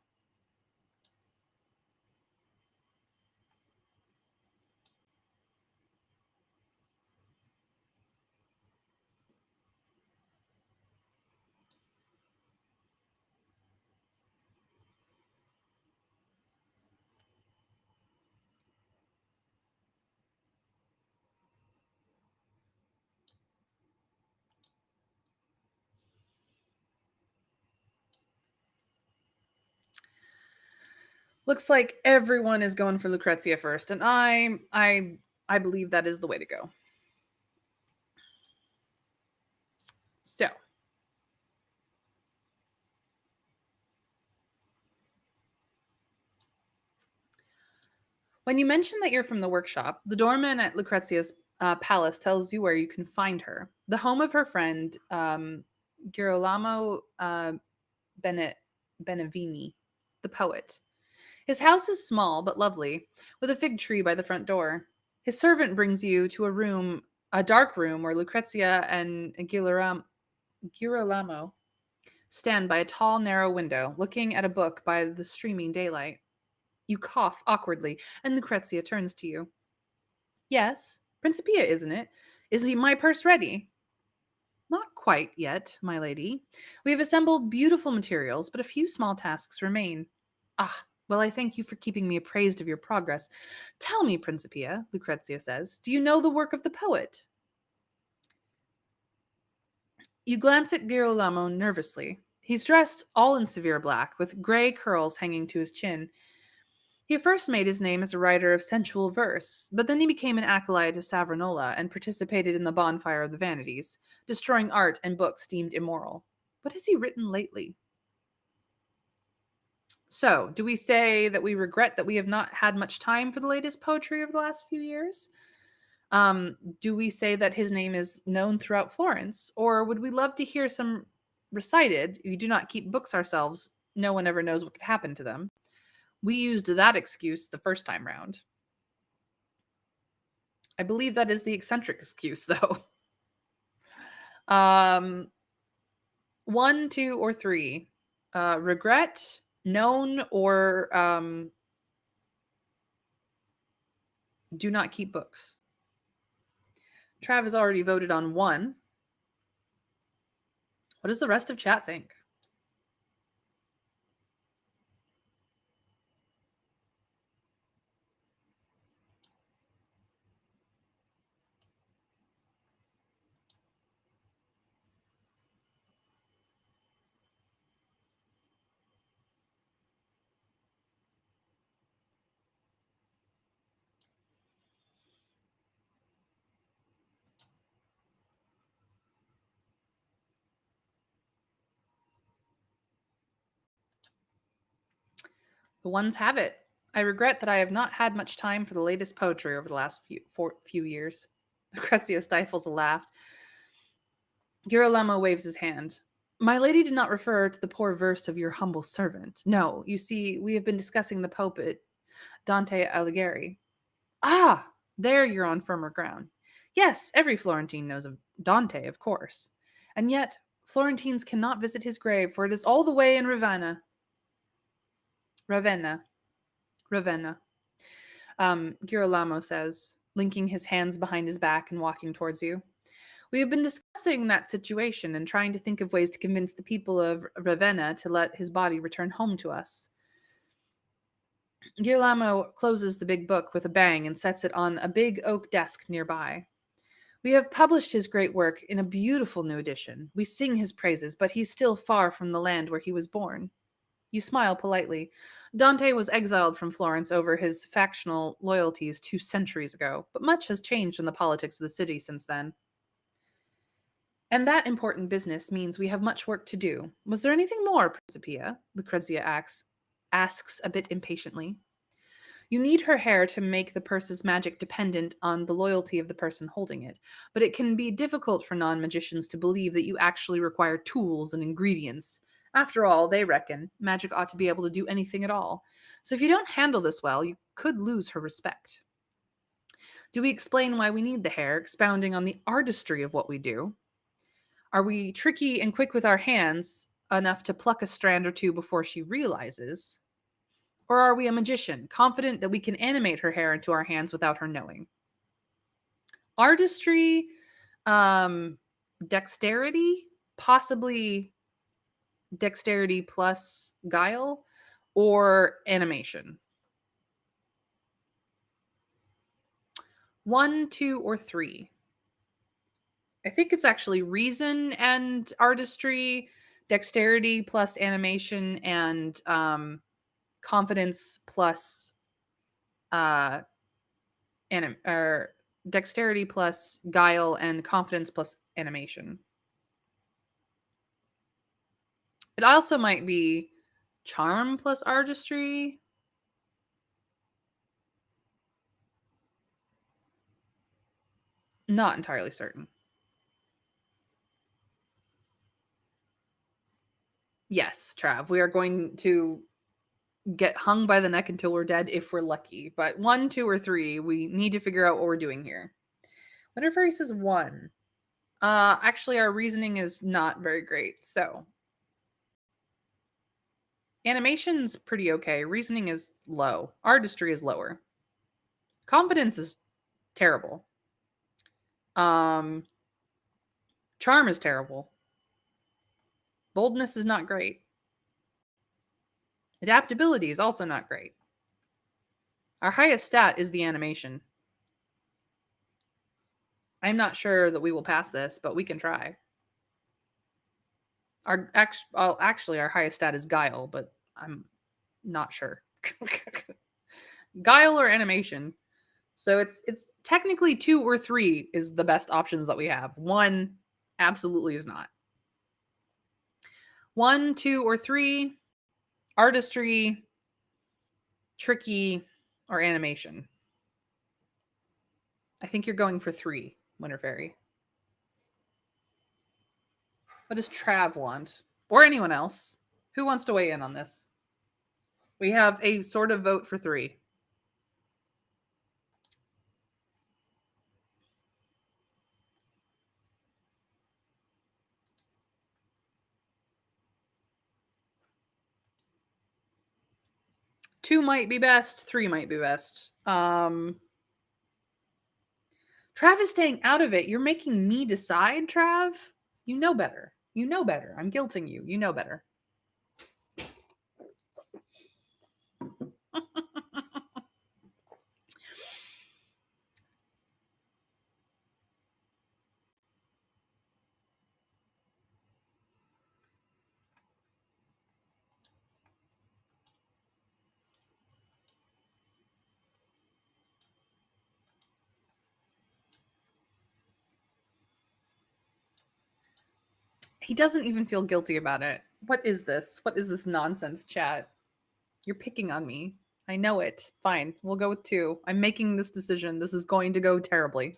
Looks like everyone is going for Lucrezia first, and I believe that is the way to go. So, when you mention that you're from the workshop, the doorman at Lucrezia's palace tells you where you can find her. The home of her friend, Girolamo Bene- Benevini, the poet. His house is small but lovely, with a fig tree by the front door. His servant brings you to a dark room where Lucrezia and Girolamo stand by a tall, narrow window, looking at a book by the streaming daylight. You cough awkwardly, and Lucrezia turns to you. Yes, Principia, isn't it? Is my purse ready? Not quite yet, my lady. We have assembled beautiful materials, but a few small tasks remain. Ah, well, I thank you for keeping me appraised of your progress. Tell me, Principia, Lucrezia says, do you know the work of the poet? You glance at Girolamo nervously. He's dressed all in severe black, with gray curls hanging to his chin. He first made his name as a writer of sensual verse, but then he became an acolyte of Savonarola and participated in the bonfire of the vanities, destroying art and books deemed immoral. What has he written lately? So, do we say that we regret that we have not had much time for the latest poetry of the last few years? Do we say that his name is known throughout Florence, or would we love to hear some recited? We do not keep books ourselves. No one ever knows what could happen to them. We used that excuse the first time round. I believe that is the eccentric excuse, though. Um, one, two, or three. Regret, known, or do not keep books. Trav has already voted on one. What does the rest of chat think? The ones have it. I regret that I have not had much time for the latest poetry over the last few years. Lucrezia stifles a laugh. Girolamo waves his hand. My lady did not refer to the poor verse of your humble servant. No, you see, we have been discussing the poet Dante Alighieri. Ah, there you're on firmer ground. Yes, every Florentine knows of Dante, of course. And yet, Florentines cannot visit his grave, for it is all the way in Ravenna. Ravenna. Ravenna. Girolamo says, linking his hands behind his back and walking towards you. We have been discussing that situation and trying to think of ways to convince the people of Ravenna to let his body return home to us. Girolamo closes the big book with a bang and sets it on a big oak desk nearby. We have published his great work in a beautiful new edition. We sing his praises, but he's still far from the land where he was born. You smile politely. Dante was exiled from Florence over his factional loyalties 2 centuries ago, but much has changed in the politics of the city since then. And that important business means we have much work to do. Was there anything more, Principia? Lucrezia asks a bit impatiently. You need her hair to make the purse's magic dependent on the loyalty of the person holding it, but it can be difficult for non-magicians to believe that you actually require tools and ingredients. After all, they reckon magic ought to be able to do anything at all. So if you don't handle this well, you could lose her respect. Do we explain why we need the hair, expounding on the artistry of what we do? Are we tricky and quick with our hands enough to pluck a strand or two before she realizes? Or are we a magician, confident that we can animate her hair into our hands without her knowing? Artistry, dexterity, possibly dexterity plus guile, or animation. 1, 2, or 3. I think it's actually reason and artistry, dexterity plus animation, and confidence plus or dexterity plus guile and confidence plus animation. It also might be charm plus artistry. Not entirely certain. Yes, Trav, we are going to get hung by the neck until we're dead if we're lucky. But 1, 2, or 3, we need to figure out what we're doing here. Whenever he says 1, actually, our reasoning is not very great. So animation's pretty okay. Reasoning is low. Artistry is lower. Confidence is terrible. Charm is terrible. Boldness is not great. Adaptability is also not great. Our highest stat is the animation. I'm not sure that we will pass this, but we can try. Actually, our highest stat is guile, but I'm not sure. Guile or animation. So it's technically 2 or 3 is the best options that we have. 1 absolutely is not. 1, 2, or 3, artistry, tricky, or animation. I think you're going for 3, Winter Fairy. What does Trav want? Or anyone else? Who wants to weigh in on this? We have a sort of vote for 3. Two might be best, 3 might be best. Trav is staying out of it. You're making me decide, Trav. You know better. You know better. I'm guilting you. You know better. He doesn't even feel guilty about it. What is this? What is this nonsense, chat? You're picking on me. I know it. Fine. We'll go with 2. I'm making this decision. This is going to go terribly.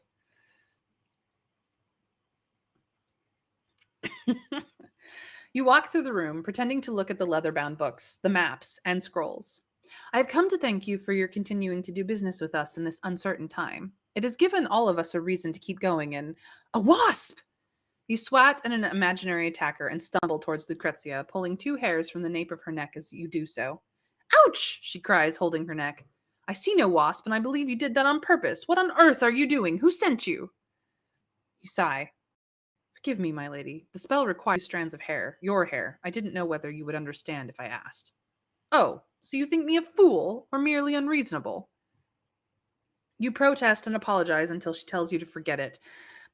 You walk through the room, pretending to look at the leather-bound books, the maps, and scrolls. I have come to thank you for your continuing to do business with us in this uncertain time. It has given all of us a reason to keep going and a wasp! You swat at an imaginary attacker and stumble towards Lucrezia, pulling 2 hairs from the nape of her neck as you do so. Ouch! She cries, holding her neck. I see no wasp, and I believe you did that on purpose. What on earth are you doing? Who sent you? You sigh. Forgive me, my lady. The spell requires strands of hair. Your hair. I didn't know whether you would understand if I asked. Oh, so you think me a fool or merely unreasonable? You protest and apologize until she tells you to forget it.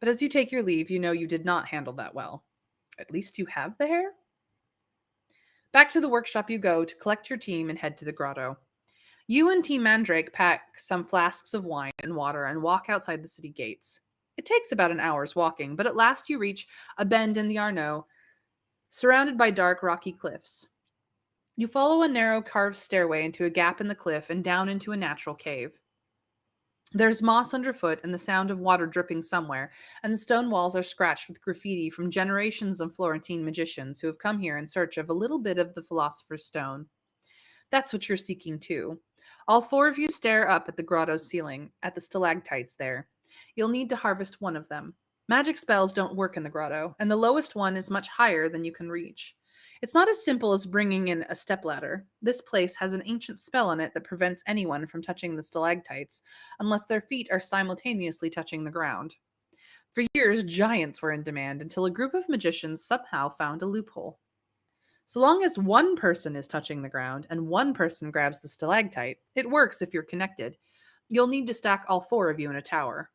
But as you take your leave, you know you did not handle that well. At least you have the hair? Back to the workshop you go to collect your team and head to the grotto. You and Team Mandrake pack some flasks of wine and water and walk outside the city gates. It takes about an hour's walking, but at last you reach a bend in the Arno, surrounded by dark, rocky cliffs. You follow a narrow, carved stairway into a gap in the cliff and down into a natural cave. There's moss underfoot and the sound of water dripping somewhere, and the stone walls are scratched with graffiti from generations of Florentine magicians who have come here in search of a little bit of the philosopher's stone. That's what you're seeking too. All 4 of you stare up at the grotto's ceiling, at the stalactites there. You'll need to harvest one of them. Magic spells don't work in the grotto, and the lowest one is much higher than you can reach. It's not as simple as bringing in a stepladder. This place has an ancient spell on it that prevents anyone from touching the stalactites unless their feet are simultaneously touching the ground. For years, giants were in demand until a group of magicians somehow found a loophole. So long as one person is touching the ground and one person grabs the stalactite, it works if you're connected. You'll need to stack all 4 of you in a tower.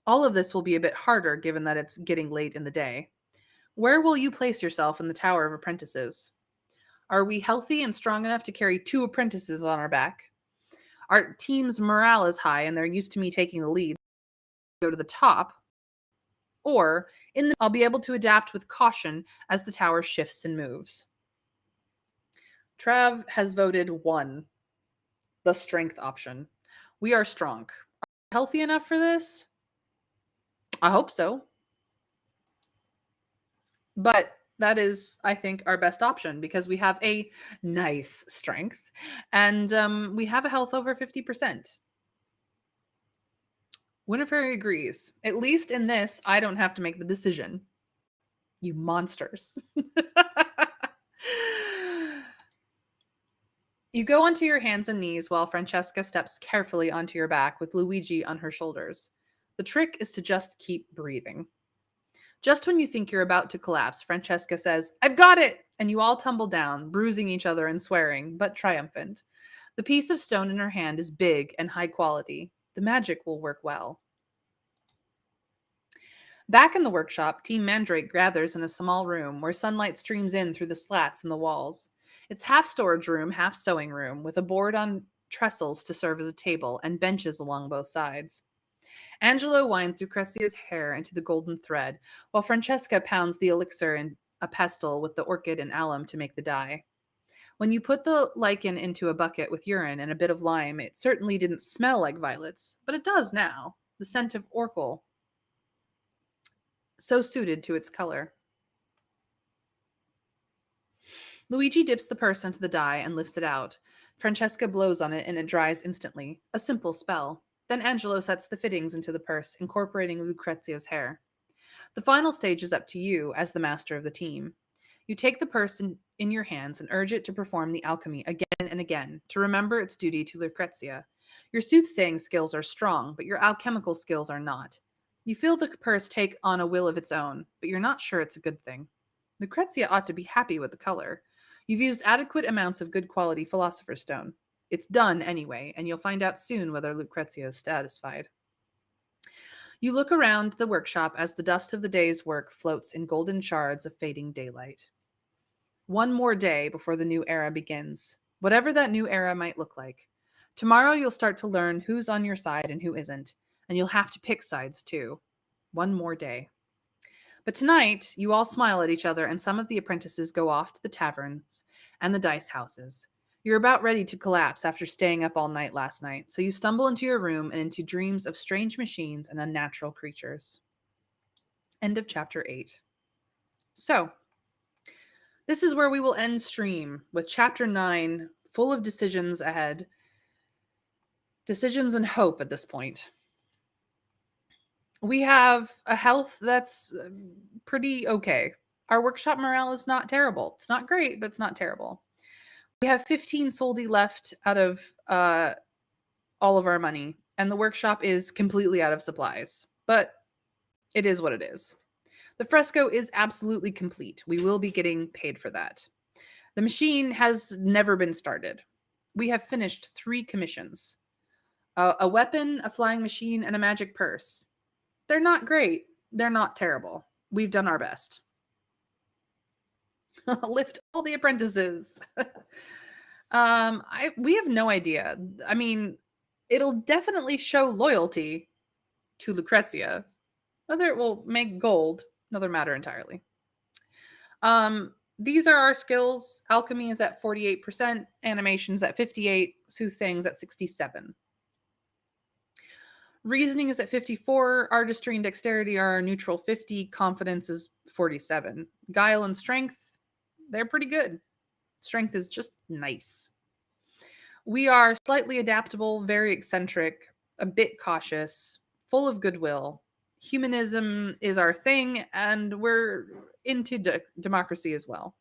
All of this will be a bit harder given that it's getting late in the day. Where will you place yourself in the Tower of Apprentices? Are we healthy and strong enough to carry 2 apprentices on our back? Our team's morale is high and they're used to me taking the lead. Go to the top. Or, I'll be able to adapt with caution as the tower shifts and moves. Trav has voted 1, the strength option. We are strong. Are we healthy enough for this? I hope so. But that is, I think, our best option because we have a nice strength and we have a health over 50%. Winifred agrees. At least in this, I don't have to make the decision. You monsters. You go onto your hands and knees while Francesca steps carefully onto your back with Luigi on her shoulders. The trick is to just keep breathing. Just when you think you're about to collapse, Francesca says, I've got it! And you all tumble down, bruising each other and swearing, but triumphant. The piece of stone in her hand is big and high quality. The magic will work well. Back in the workshop, Team Mandrake gathers in a small room where sunlight streams in through the slats in the walls. It's half storage room, half sewing room, with a board on trestles to serve as a table and benches along both sides. Angelo winds Lucrezia's hair into the golden thread, while Francesca pounds the elixir in a pestle with the orchid and alum to make the dye. When you put the lichen into a bucket with urine and a bit of lime, it certainly didn't smell like violets, but it does now. the scent of orchil, so suited to its color. Luigi dips the purse into the dye and lifts it out. Francesca blows on it and it dries instantly. A simple spell. Then Angelo sets the fittings into the purse, incorporating Lucrezia's hair. The final stage is up to you as the master of the team. You take the purse in your hands and urge it to perform the alchemy again and again, to remember its duty to Lucrezia. Your soothsaying skills are strong, but your alchemical skills are not. You feel the purse take on a will of its own, but you're not sure it's a good thing. Lucrezia ought to be happy with the color. You've used adequate amounts of good quality philosopher's stone. It's done anyway, and you'll find out soon whether Lucrezia is satisfied. You look around the workshop as the dust of the day's work floats in golden shards of fading daylight. One more day before the new era begins, whatever that new era might look like. Tomorrow you'll start to learn who's on your side and who isn't, and you'll have to pick sides too. One more day. But tonight, you all smile at each other, and some of the apprentices go off to the taverns and the dice houses. You're about ready to collapse after staying up all night last night, so you stumble into your room and into dreams of strange machines and unnatural creatures. End of chapter 8. So, this is where we will end stream with chapter 9, full of decisions ahead. Decisions and hope at this point. We have a health that's pretty okay. Our workshop morale is not terrible. It's not great, but it's not terrible. We have 15 soldi left out of all of our money, and the workshop is completely out of supplies. But it is what it is. The fresco is absolutely complete. We will be getting paid for that. The machine has never been started. We have finished 3 commissions. A weapon, a flying machine, and a magic purse. They're not great. They're not terrible. We've done our best. Lift all the apprentices. We have no idea. I mean, it'll definitely show loyalty to Lucrezia. Whether it will make gold, another matter entirely. These are our skills. Alchemy is at 48%, animation's at 58%, soothsaying's at 67%. Reasoning is at 54, artistry and dexterity are neutral 50, confidence is 47. Guile and strength, they're pretty good. Strength is just nice. We are slightly adaptable, very eccentric, a bit cautious, full of goodwill. Humanism is our thing, and we're into democracy as well.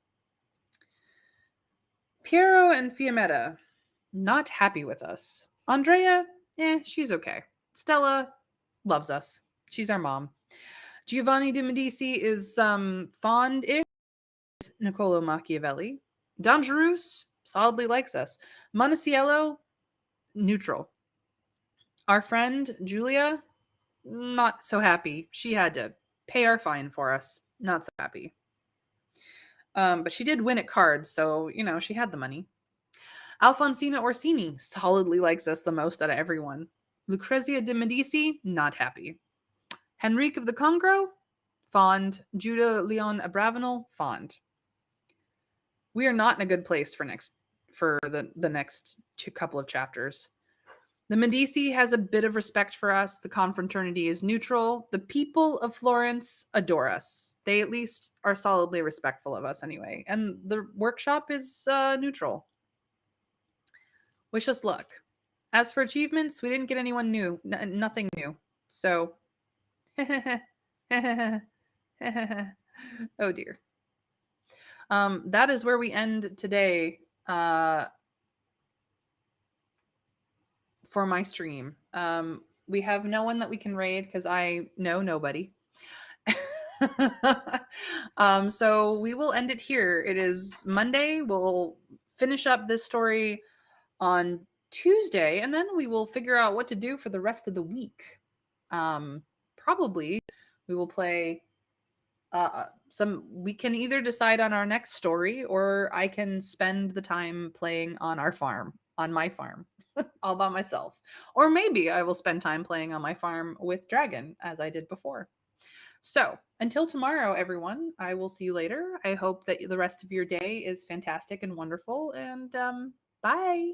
Piero and Fiammetta, not happy with us. Andrea, she's okay. Stella loves us. She's our mom. Giovanni de Medici is fond-ish. Niccolo Machiavelli. Dangerous solidly likes us. Monticello, neutral. Our friend Julia, not so happy. She had to pay our fine for us. Not so happy. But she did win at cards, so, she had the money. Alfonsina Orsini solidly likes us the most out of everyone. Lucrezia de Medici, not happy. Henrique of the Congro, fond. Judah Leon Abravanel, fond. We are not in a good place for the next couple of chapters. The Medici has a bit of respect for us. The confraternity is neutral. The people of Florence adore us. They at least are solidly respectful of us anyway. And the workshop is neutral. Wish us luck. As for achievements, we didn't get anyone new. Nothing new. So, oh dear. That is where we end today for my stream. We have no one that we can raid because I know nobody. So we will end it here. It is Monday. We'll finish up this story on Tuesday, and then we will figure out what to do for the rest of the week. Probably we will play we can either decide on our next story, or I can spend the time playing on my farm, all by myself. Or maybe I will spend time playing on my farm with Dragon, as I did before. So until tomorrow, everyone, I will see you later. I hope that the rest of your day is fantastic and wonderful, and bye.